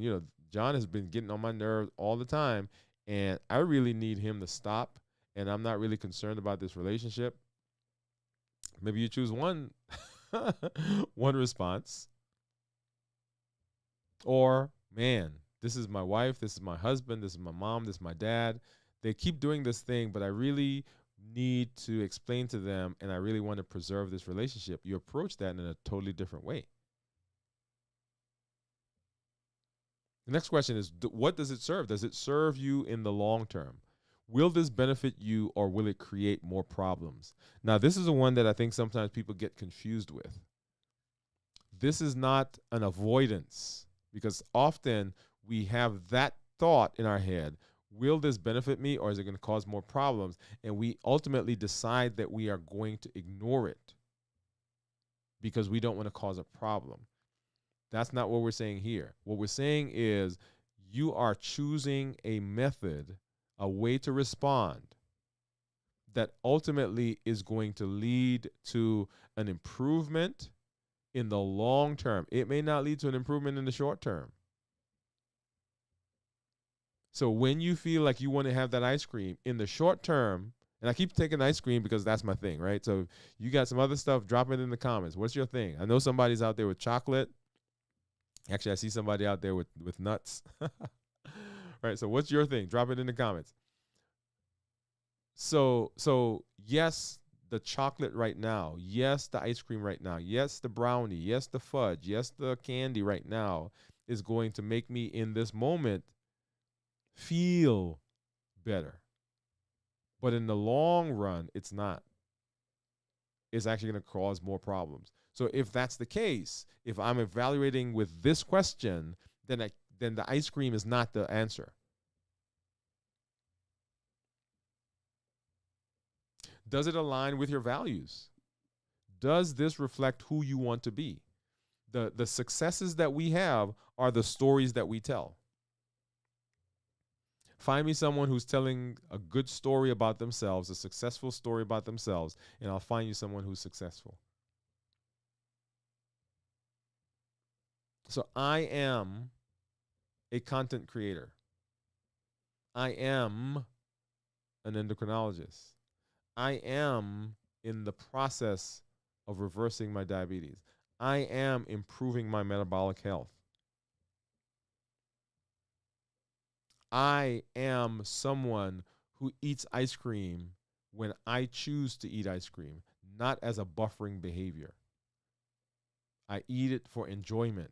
John has been getting on my nerves all the time, and I really need him to stop, and I'm not really concerned about this relationship. Maybe you choose one one response. Or, man, this is my wife, this is my husband, this is my mom, this is my dad. They keep doing this thing, but I really need to explain to them, and I really want to preserve this relationship. You approach that in a totally different way. The next question is, what does it serve? Does it serve you in the long term? Will this benefit you, or will it create more problems? Now, this is the one that I think sometimes people get confused with. This is not an avoidance, because often we have that thought in our head. Will this benefit me, or is it going to cause more problems? And we ultimately decide that we are going to ignore it because we don't want to cause a problem. That's not what we're saying here. What we're saying is you are choosing a method, a way to respond that ultimately is going to lead to an improvement in the long term. It may not lead to an improvement in the short term. So when you feel like you want to have that ice cream in the short term, and I keep taking ice cream because that's my thing, right? So you got some other stuff, drop it in the comments. What's your thing? I know somebody's out there with chocolate. Actually, I see somebody out there with nuts. Right, so what's your thing? Drop it in the comments. So yes, the chocolate right now. Yes, the ice cream right now. Yes, the brownie. Yes, the fudge. Yes, the candy right now is going to make me in this moment feel better. But in the long run, it's not. It's actually going to cause more problems. So if that's the case, if I'm evaluating with this question, then the ice cream is not the answer. Does it align with your values? Does this reflect who you want to be? The successes that we have are the stories that we tell. Find me someone who's telling a good story about themselves, a successful story about themselves, and I'll find you someone who's successful. So I am a content creator. I am an endocrinologist. I am in the process of reversing my diabetes. I am improving my metabolic health. I am someone who eats ice cream when I choose to eat ice cream, not as a buffering behavior. I eat it for enjoyment.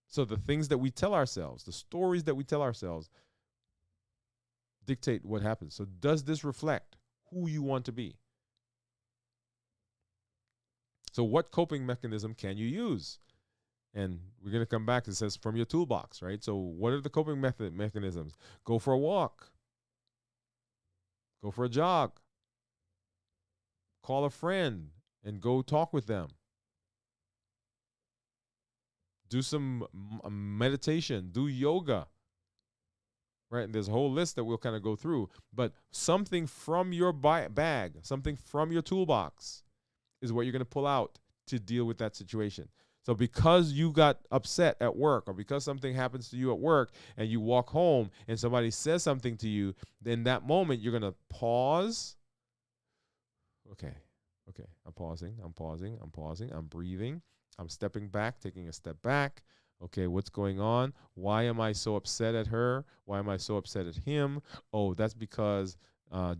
So the things that we tell ourselves, the stories that we tell ourselves, dictate what happens. So does this reflect who you want to be? So what coping mechanism can you use? And we're going to come back. It says from your toolbox, right? So what are the coping mechanisms? Go for a walk. Go for a jog. Call a friend and go talk with them. Do some meditation. Do yoga. Right? And there's a whole list that we'll kind of go through. But something from your bag, something from your toolbox is what you're going to pull out to deal with that situation. So because you got upset at work, or because something happens to you at work and you walk home and somebody says something to you, then that moment you're going to pause. Okay, I'm pausing, I'm breathing, I'm stepping back, taking a step back. Okay, what's going on? Why am I so upset at her? Why am I so upset at him? Oh, that's because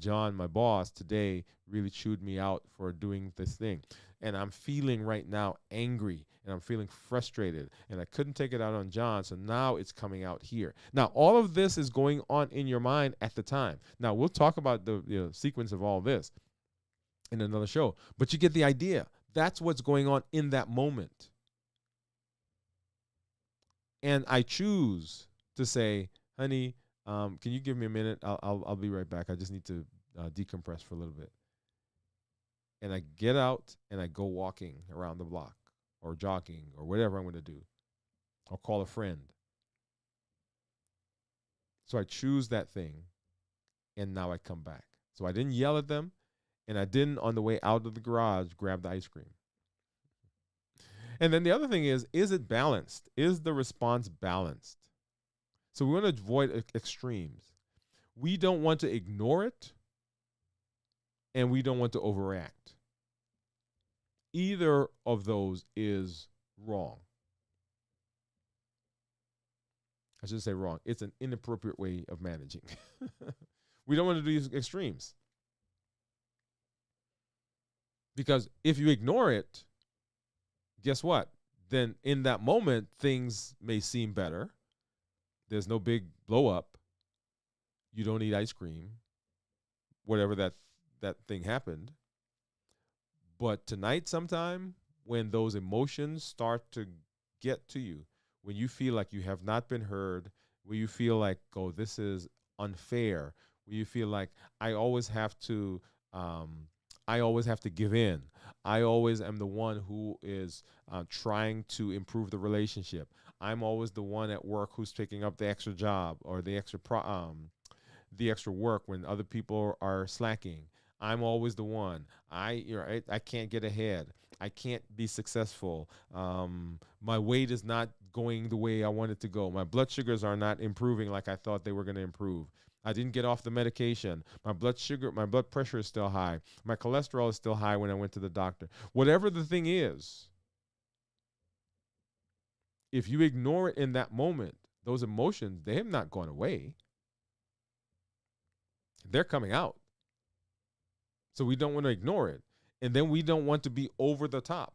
John, my boss, today really chewed me out for doing this thing. And I'm feeling right now angry, and I'm feeling frustrated, and I couldn't take it out on John, so now it's coming out here. Now, all of this is going on in your mind at the time. Now, we'll talk about the sequence of all this in another show, but you get the idea. That's what's going on in that moment. And I choose to say, honey, can you give me a minute? I'll be right back. I just need to decompress for a little bit. And I get out and I go walking around the block or jogging or whatever I'm going to do. I'll call a friend. So I choose that thing and now I come back. So I didn't yell at them, and I didn't, on the way out of the garage, grab the ice cream. And then the other thing is it balanced? Is the response balanced? So we want to avoid extremes. We don't want to ignore it, and we don't want to overreact. Either of those is wrong. I should say wrong. It's an inappropriate way of managing. We don't want to do these extremes. Because if you ignore it, guess what? Then in that moment, things may seem better. There's no big blow up. You don't eat ice cream. Whatever that thing happened. But tonight sometime, when those emotions start to get to you, when you feel like you have not been heard, when you feel like, oh, this is unfair, when you feel like I always have to give in. I always am the one who is trying to improve the relationship. I'm always the one at work who's picking up the extra job or the extra work when other people are slacking. I'm always the one. I can't get ahead. I can't be successful. My weight is not going the way I want it to go. My blood sugars are not improving like I thought they were going to improve. I didn't get off the medication. My blood pressure is still high. My cholesterol is still high when I went to the doctor. Whatever the thing is, if you ignore it in that moment, those emotions, they have not gone away. They're coming out. So we don't want to ignore it. And then we don't want to be over the top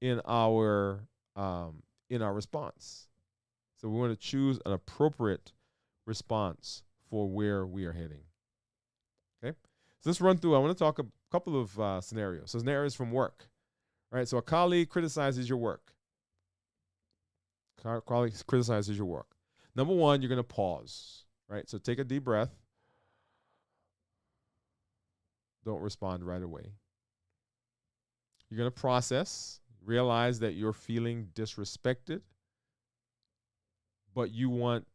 in our response. So we want to choose an appropriate response for where we are heading. Okay? So let's run through. I want to talk a couple of scenarios. So scenarios from work. All right, so a colleague criticizes your work. Colleague criticizes your work. Number one, you're going to pause. Right? So take a deep breath. Don't respond right away. You're going to process, realize that you're feeling disrespected, but you want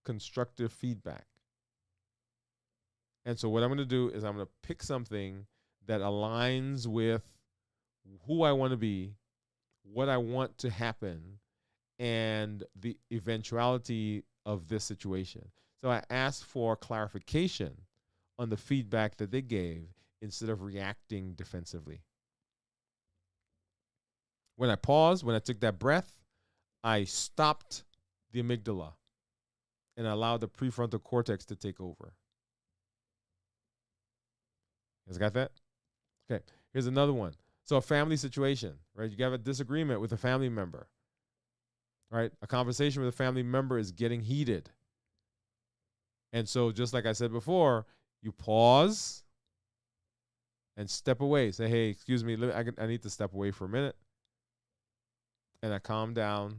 constructive feedback. And so what I'm going to do is I'm going to pick something that aligns with who I want to be, what I want to happen, and the eventuality of this situation. So I ask for clarification on the feedback that they gave instead of reacting defensively. When I paused, when I took that breath, I stopped the amygdala and allowed the prefrontal cortex to take over. You guys got that? Okay, here's another one. So a family situation, right? You have a disagreement with a family member, right? A conversation with a family member is getting heated. And so just like I said before, you pause and step away. Say, hey, excuse me, I need to step away for a minute. And I calm down.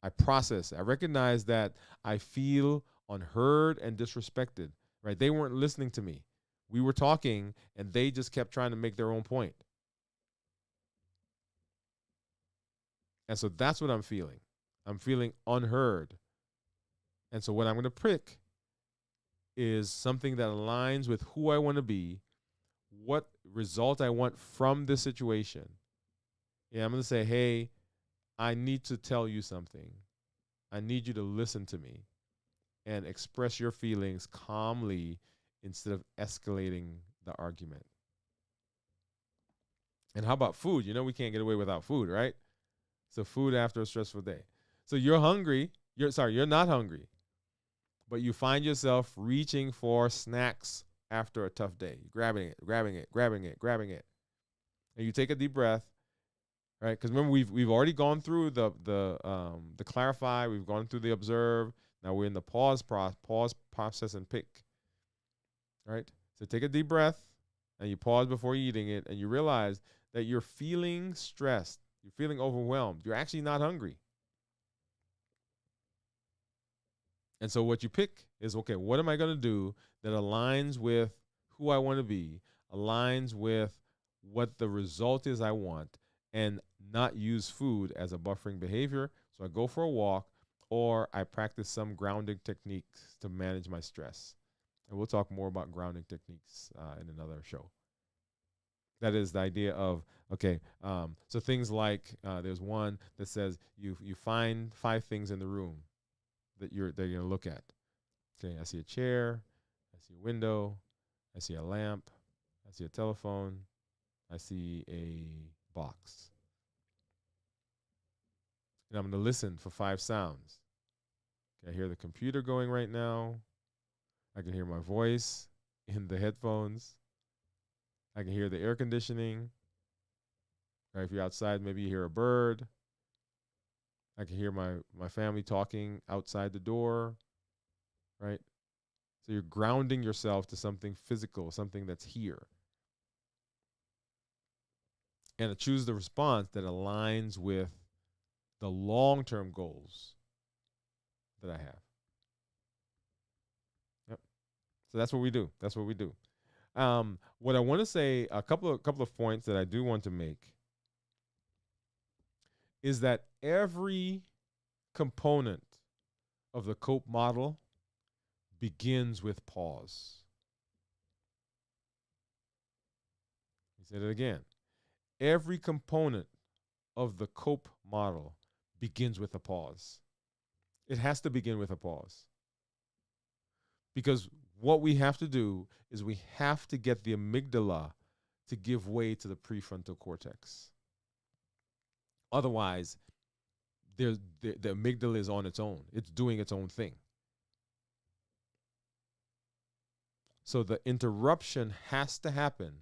I process. I recognize that I feel unheard and disrespected, right? They weren't listening to me. We were talking, and they just kept trying to make their own point. And so that's what I'm feeling. I'm feeling unheard. And so what I'm going to pick is something that aligns with who I want to be, what result I want from this situation. Yeah, I'm going to say, hey, I need to tell you something. I need you to listen to me and express your feelings calmly instead of escalating the argument. And how about food? You know, we can't get away without food, right? So food after a stressful day. So you're hungry. You're not hungry, but you find yourself reaching for snacks after a tough day. Grabbing it. And you take a deep breath, right? Because remember, we've already gone through the clarify. We've gone through the observe. Now we're in the pause, process, and pick. Right? So take a deep breath, and you pause before eating it, and you realize that you're feeling stressed. You're feeling overwhelmed. You're actually not hungry. And so what you pick is, okay, what am I going to do that aligns with who I want to be, aligns with what the result is I want, and not use food as a buffering behavior. So I go for a walk, or I practice some grounding techniques to manage my stress. And we'll talk more about grounding techniques in another show. That is the idea of, okay, so things like there's one that says you find 5 things in the room that you're going to look at. Okay, I see a chair, I see a window, I see a lamp, I see a telephone, I see a box. And I'm going to listen for 5 sounds. Okay, I hear the computer going right now. I can hear my voice in the headphones. I can hear the air conditioning. Right, if you're outside, maybe you hear a bird. I can hear my family talking outside the door. Right? So you're grounding yourself to something physical, something that's here. And to choose the response that aligns with the long-term goals that I have. Yep. So that's what we do. That's what we do. What I want to say, a couple of points that I do want to make is that every component of the C.O.P.E model begins with pause. Let me say that again. Every component of the C.O.P.E model begins with a pause. It has to begin with a pause. Because what we have to do is we have to get the amygdala to give way to the prefrontal cortex. Otherwise, the amygdala is on its own. It's doing its own thing. So the interruption has to happen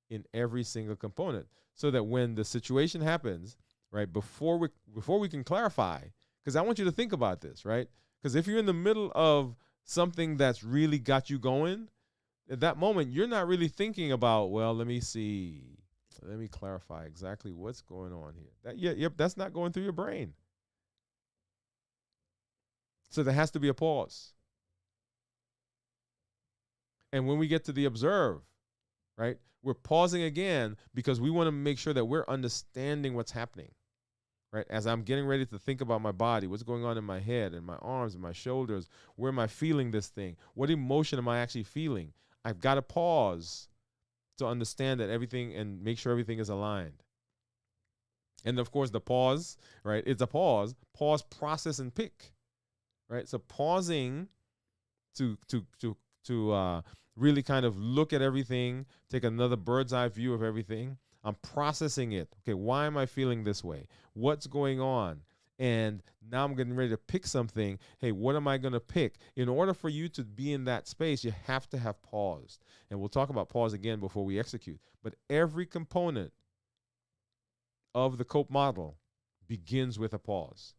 in every single component so that when the situation happens, right, before we can clarify, because I want you to think about this, right? Because if you're in the middle of something that's really got you going, at that moment, you're not really thinking about, well, let me see. Let me clarify exactly what's going on here. Yep, that's not going through your brain. So there has to be a pause. And when we get to the observe, right, we're pausing again because we want to make sure that we're understanding what's happening, right? As I'm getting ready to think about my body, what's going on in my head and my arms and my shoulders, where am I feeling this thing? What emotion am I actually feeling? I've got to pause to understand that everything and make sure everything is aligned. And of course, the pause, right? It's a pause, process, and pick, right? So pausing to really kind of look at everything, take another bird's eye view of everything. I'm processing it. Okay, why am I feeling this way? What's going on? And now I'm getting ready to pick something. Hey, what am I going to pick? In order for you to be in that space, you have to have pause. And we'll talk about pause again before we execute. But every component of the C.O.P.E model begins with a pause.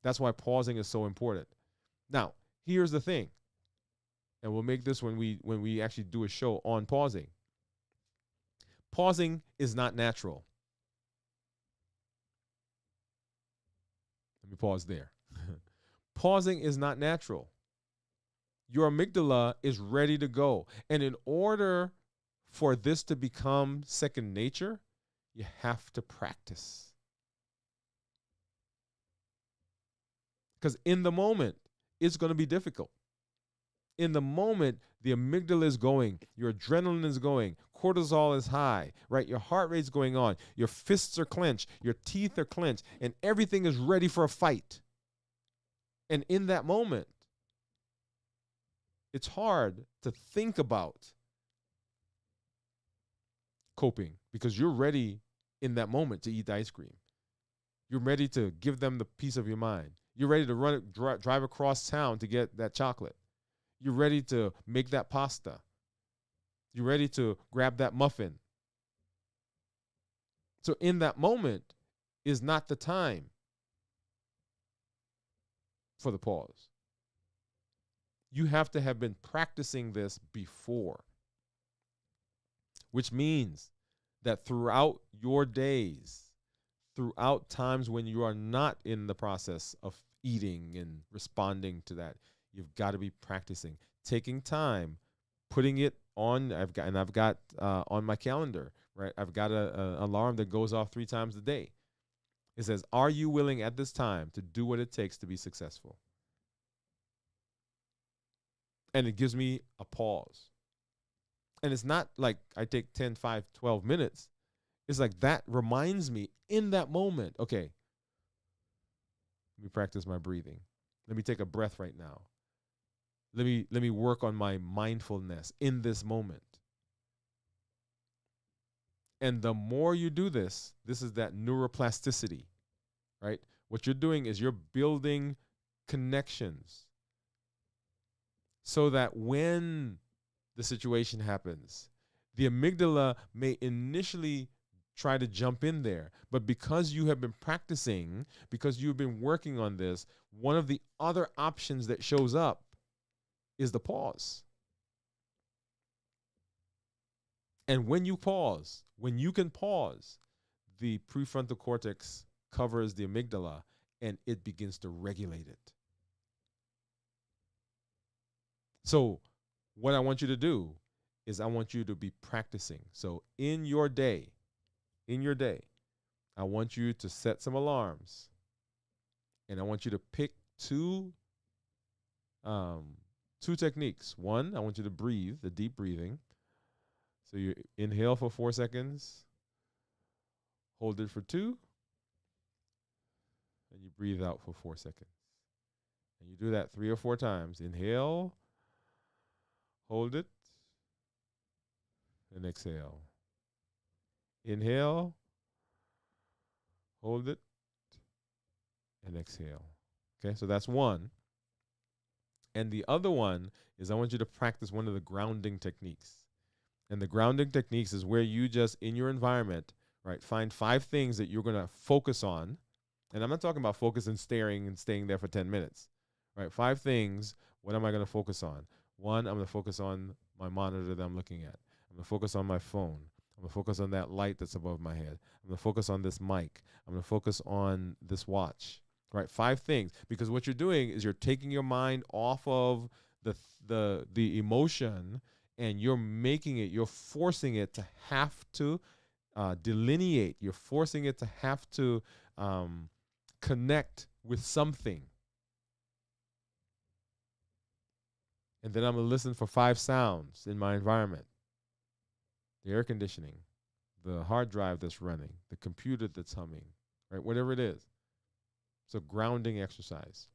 That's why pausing is so important. Now, here's the thing. And we'll make this when we actually do a show on pausing. Pausing is not natural. Let me pause there. Pausing is not natural. Your amygdala is ready to go. And in order for this to become second nature, you have to practice. Because in the moment, it's going to be difficult. In the moment, the amygdala is going, your adrenaline is going, cortisol is high, right? Your heart rate's going on, your fists are clenched, your teeth are clenched, and everything is ready for a fight. And in that moment, it's hard to think about coping because you're ready in that moment to eat the ice cream. You're ready to give them the piece of your mind. You're ready to drive across town to get that chocolate. You're ready to make that pasta. You're ready to grab that muffin. So in that moment is not the time for the pause. You have to have been practicing this before, which means that throughout your days, throughout times when you are not in the process of eating and responding to that, you've got to be practicing, taking time, putting it on. I've got on my calendar, right? I've got an alarm that goes off 3 times a day. It says, "Are you willing at this time to do what it takes to be successful?" And it gives me a pause. And it's not like I take 10, 5, 12 minutes. It's like that reminds me in that moment, okay, let me practice my breathing. Let me take a breath right now. Let me work on my mindfulness in this moment. And the more you do this, this is that neuroplasticity, right? What you're doing is you're building connections so that when the situation happens, the amygdala may initially try to jump in there. But because you have been practicing, because you've been working on this, one of the other options that shows up is the pause. And when you pause, when you can pause, the prefrontal cortex covers the amygdala and it begins to regulate it. So, what I want you to do is I want you to be practicing. So, in your day, I want you to set some alarms and I want you to pick two techniques. One, I want you to breathe, the deep breathing. So you inhale for 4 seconds, hold it for 2, and you breathe out for 4 seconds. And you do that 3 or 4 times. Inhale, hold it, and exhale. Inhale, hold it, and exhale. Okay, so that's one. And the other one is I want you to practice one of the grounding techniques. And the grounding techniques is where you just, in your environment, right, find 5 things that you're going to focus on. And I'm not talking about focus and staring and staying there for 10 minutes, right? 5 things. What am I going to focus on? One, I'm going to focus on my monitor that I'm looking at. I'm going to focus on my phone. I'm going to focus on that light that's above my head. I'm going to focus on this mic. I'm going to focus on this watch, right? 5 things. Because what you're doing is you're taking your mind off of the emotion and you're forcing it to have to delineate. You're forcing it to have to connect with something. And then I'm going to listen for 5 sounds in my environment. The air conditioning, the hard drive that's running, the computer that's humming, right? Whatever it is. So grounding exercise.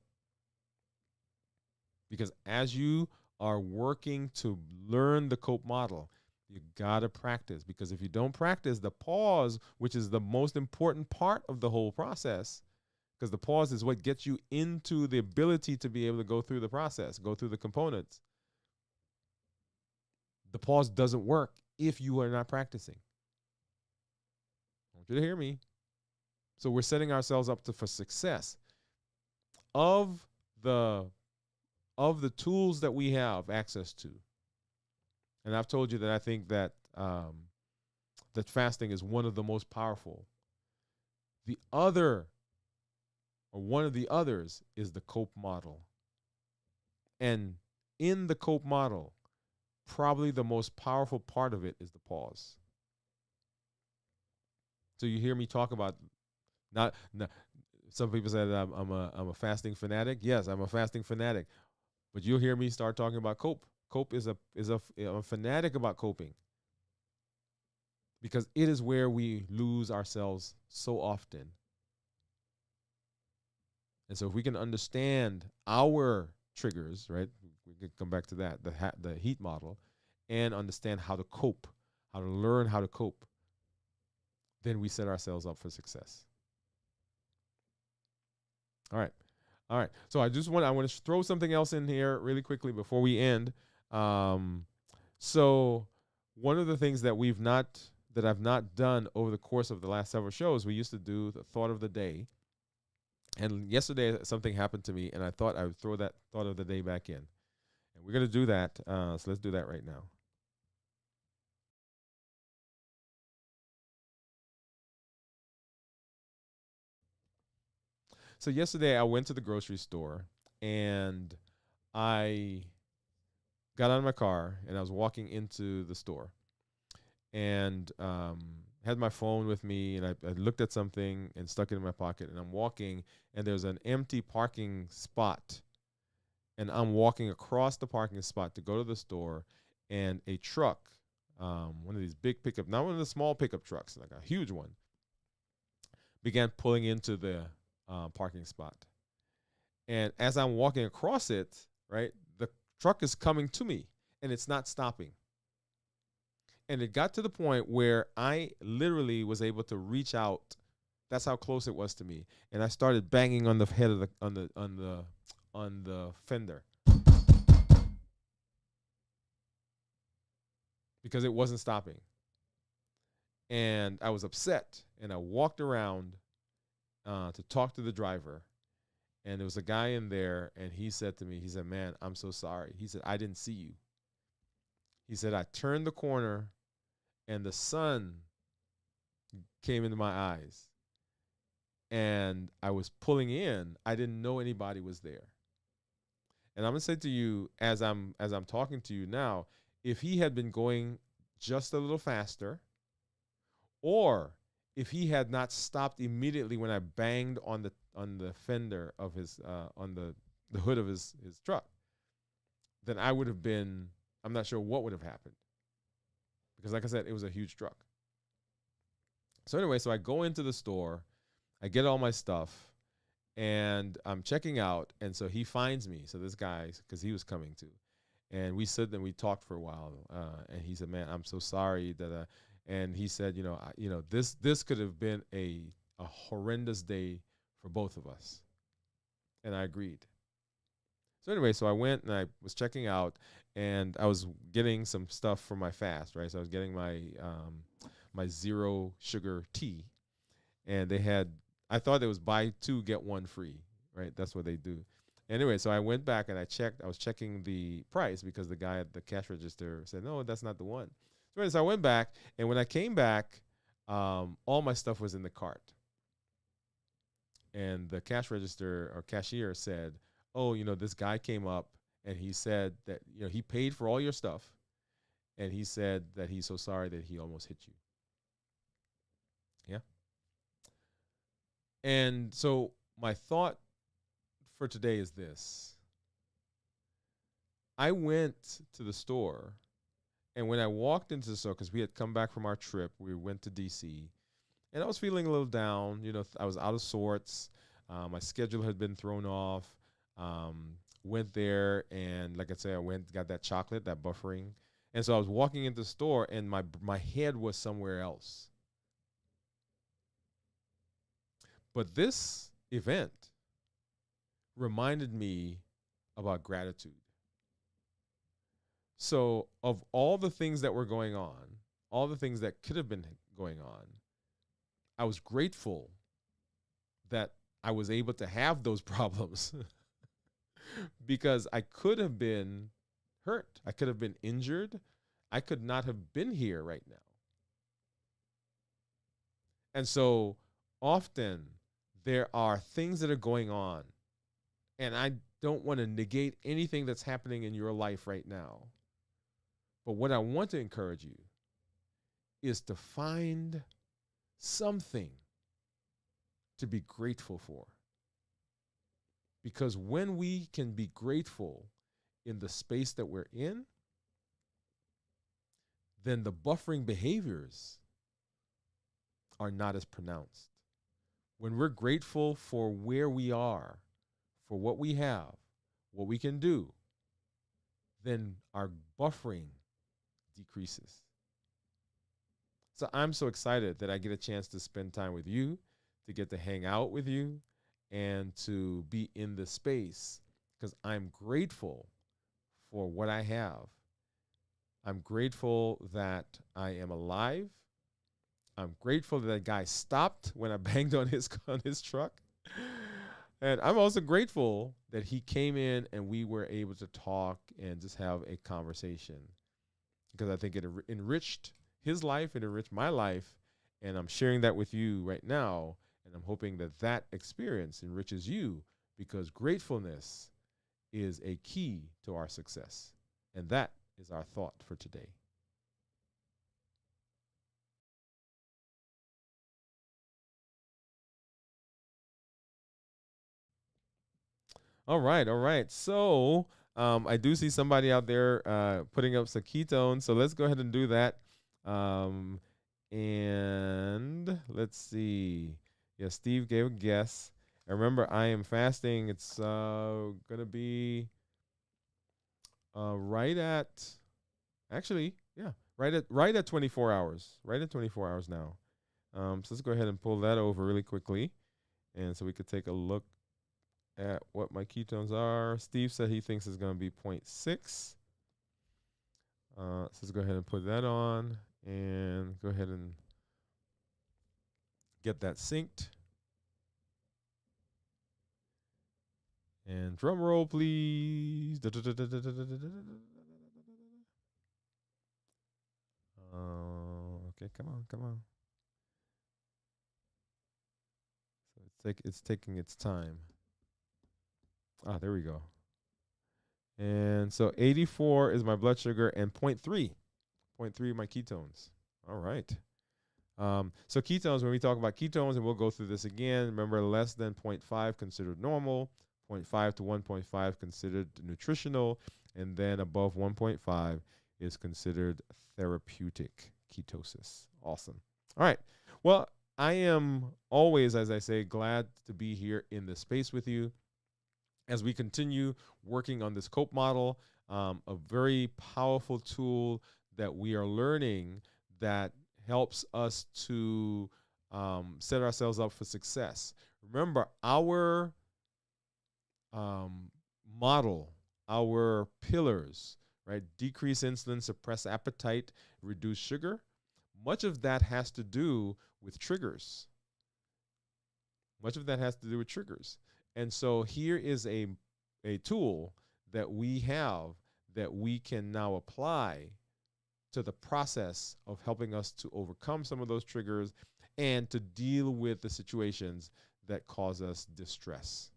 Because as you are working to learn the C.O.P.E model, you got to practice. Because if you don't practice, the pause, which is the most important part of the whole process, because the pause is what gets you into the ability to be able to go through the process, go through the components. The pause doesn't work if you are not practicing. I want you to hear me. So we're setting ourselves up for success. Of the tools that we have access to, and I've told you that I think that that fasting is one of the most powerful. The other, or one of the others, is the C.O.P.E model. And in the C.O.P.E model, probably the most powerful part of it is the pause. So you hear me talk about not some people say that I'm a fasting fanatic. Yes, I'm a fasting fanatic. But you'll hear me start talking about C.O.P.E. C.O.P.E I'm a fanatic about coping. Because it is where we lose ourselves so often. And so if we can understand our triggers, right? We can come back to that, the heat model, and understand how to cope, how to learn how to cope, then we set ourselves up for success. All right. All right. So I want to throw something else in here really quickly before we end. So one of the things that I've not done over the course of the last several shows, we used to do the thought of the day. And yesterday something happened to me, and I thought I would throw that thought of the day back in. And we're going to do that. So let's do that right now. So yesterday I went to the grocery store and I got out of my car and I was walking into the store and had my phone with me, and I looked at something and stuck it in my pocket, and I'm walking and there's an empty parking spot. and I'm walking across the parking spot to go to the store, and a truck, one of these big pickup, not one of the small pickup trucks, like a huge one, began pulling into the parking spot. And as I'm walking across it, right, the truck is coming to me and it's not stopping. And it got to the point where I literally was able to reach out. That's how close it was to me. And I started banging on the head of the on the fender because it wasn't stopping. And I was upset. And I walked around to talk to the driver. And there was a guy in there, and he said to me, he said, "Man, I'm so sorry." He said, "I didn't see you." He said, "I turned the corner, and the sun came into my eyes, and I was pulling in. I didn't know anybody was there." And I'm gonna say to you, as I'm talking to you now, if he had been going just a little faster, or if he had not stopped immediately when I banged on the fender of his on the hood of his truck, then I would have been. I'm not sure what would have happened because, like I said, it was a huge truck. So anyway, so I go into the store, I get all my stuff, and I'm checking out, and so he finds me. So this guy, because he was coming too, and we stood and we talked for a while, and he said, "Man, I'm so sorry that," and he said, this could have been a horrendous day for both of us, and I agreed. So anyway, so I went and I was checking out, and I was getting some stuff for my fast, right? So I was getting my zero sugar tea, and they had, I thought it was buy two get one free, right? That's what they do. Anyway, so I went back and I checked. I was checking the price because the guy at the cash register said, "No, that's not the one." So I went back, and when I came back, all my stuff was in the cart, and the cash register or cashier said, "Oh, this guy came up and he said that he paid for all your stuff, and he said that he's so sorry that he almost hit you." Yeah. And so my thought for today is this. I went to the store, and when I walked into the store, because we had come back from our trip, we went to DC, and I was feeling a little down. I was out of sorts. My schedule had been thrown off. Went there, and like I said, I went, got that chocolate, that buffering. And so I was walking into the store, and my head was somewhere else. But this event reminded me about gratitude. So, of all the things that were going on, all the things that could have been going on, I was grateful that I was able to have those problems because I could have been hurt. I could have been injured. I could not have been here right now. And so often there are things that are going on, and I don't want to negate anything that's happening in your life right now. But what I want to encourage you is to find something to be grateful for. Because when we can be grateful in the space that we're in, then the buffering behaviors are not as pronounced. When we're grateful for where we are, for what we have, what we can do, then our buffering decreases. So I'm so excited that I get a chance to spend time with you, to get to hang out with you, and to be in this space because I'm grateful for what I have. I'm grateful that I am alive. I'm grateful that guy stopped when I banged on his truck. And I'm also grateful that he came in and we were able to talk and just have a conversation because I think it enriched his life, it enriched my life, and I'm sharing that with you right now, and I'm hoping that that experience enriches you because gratefulness is a key to our success. And that is our thought for today. All right, all right. So I do see somebody out there putting up some ketones. So let's go ahead and do that. Um, and let's see. Yeah, Steve gave a guess. And remember, I am fasting. It's gonna be right at actually, yeah, right at 24 hours. Right at 24 hours now. So let's go ahead and pull that over really quickly, and so we could take a look at what my ketones are. Steve said he thinks it's going to be zero point 0.6. So let's go ahead and put that on and go ahead and get that synced. And drum roll, please. Okay, come on, come on. So it's taking its time. Ah, there we go. And so 84 is my blood sugar and zero point 0.3 my ketones. All right. So ketones, when we talk about ketones, and we'll go through this again, remember less than 0.5 considered normal, 0.5 to 1.5 considered nutritional, and then above 1.5 is considered therapeutic ketosis. Awesome. All right. Well, I am always, as I say, glad to be here in this space with you as we continue working on this C.O.P.E model, a very powerful tool that we are learning that helps us to set ourselves up for success. Remember, our model, our pillars, right? Decrease insulin, suppress appetite, reduce sugar. Much of that has to do with triggers. Much of that has to do with triggers. And so here is a tool that we have that we can now apply to the process of helping us to overcome some of those triggers and to deal with the situations that cause us distress.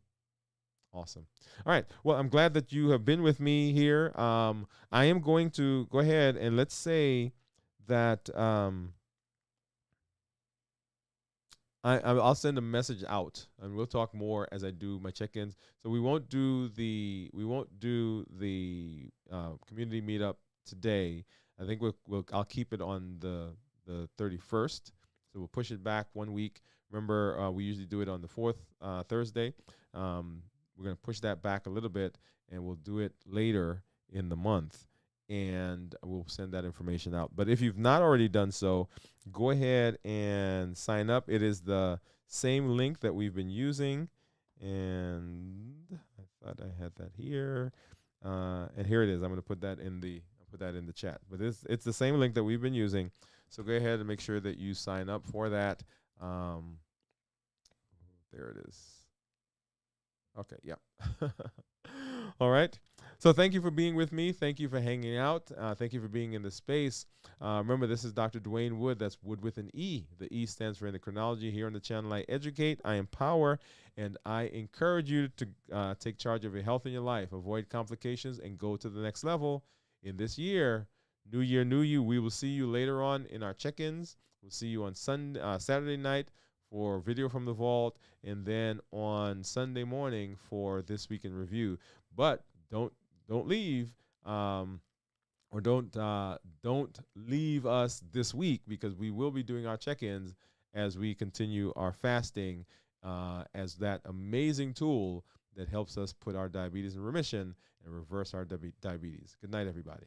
Awesome. All right. Well, I'm glad that you have been with me here. I am going to go ahead and let's say that I'll send a message out, and we'll talk more as I do my check-ins. So we won't do the community meetup today. I think I'll keep it on the 31st. So we'll push it back 1 week. Remember, we usually do it on the fourth Thursday. We're gonna push that back a little bit, and we'll do it later in the month, and we'll send that information out. But if you've not already done so, go ahead and sign up. It is the same link that we've been using, and I thought I had that here, and here it is. I'm going to put that in the chat. But it's the same link that we've been using. So go ahead and make sure that you sign up for that. There it is. Okay, yeah. All right. So thank you for being with me. Thank you for hanging out. Thank you for being in the space. Remember, this is Dr. Dwain Woode. That's Wood with an E. The E stands for endocrinology. Here on the channel, I educate, I empower, and I encourage you to take charge of your health in your life, avoid complications, and go to the next level in this year. New year, new you. We will see you later on in our check-ins. We'll see you on Saturday night for Video from the Vault, and then on Sunday morning for This Week in Review. But don't leave, or don't leave us this week, because we will be doing our check-ins as we continue our fasting, as that amazing tool that helps us put our diabetes in remission and reverse our diabetes. Good night, everybody.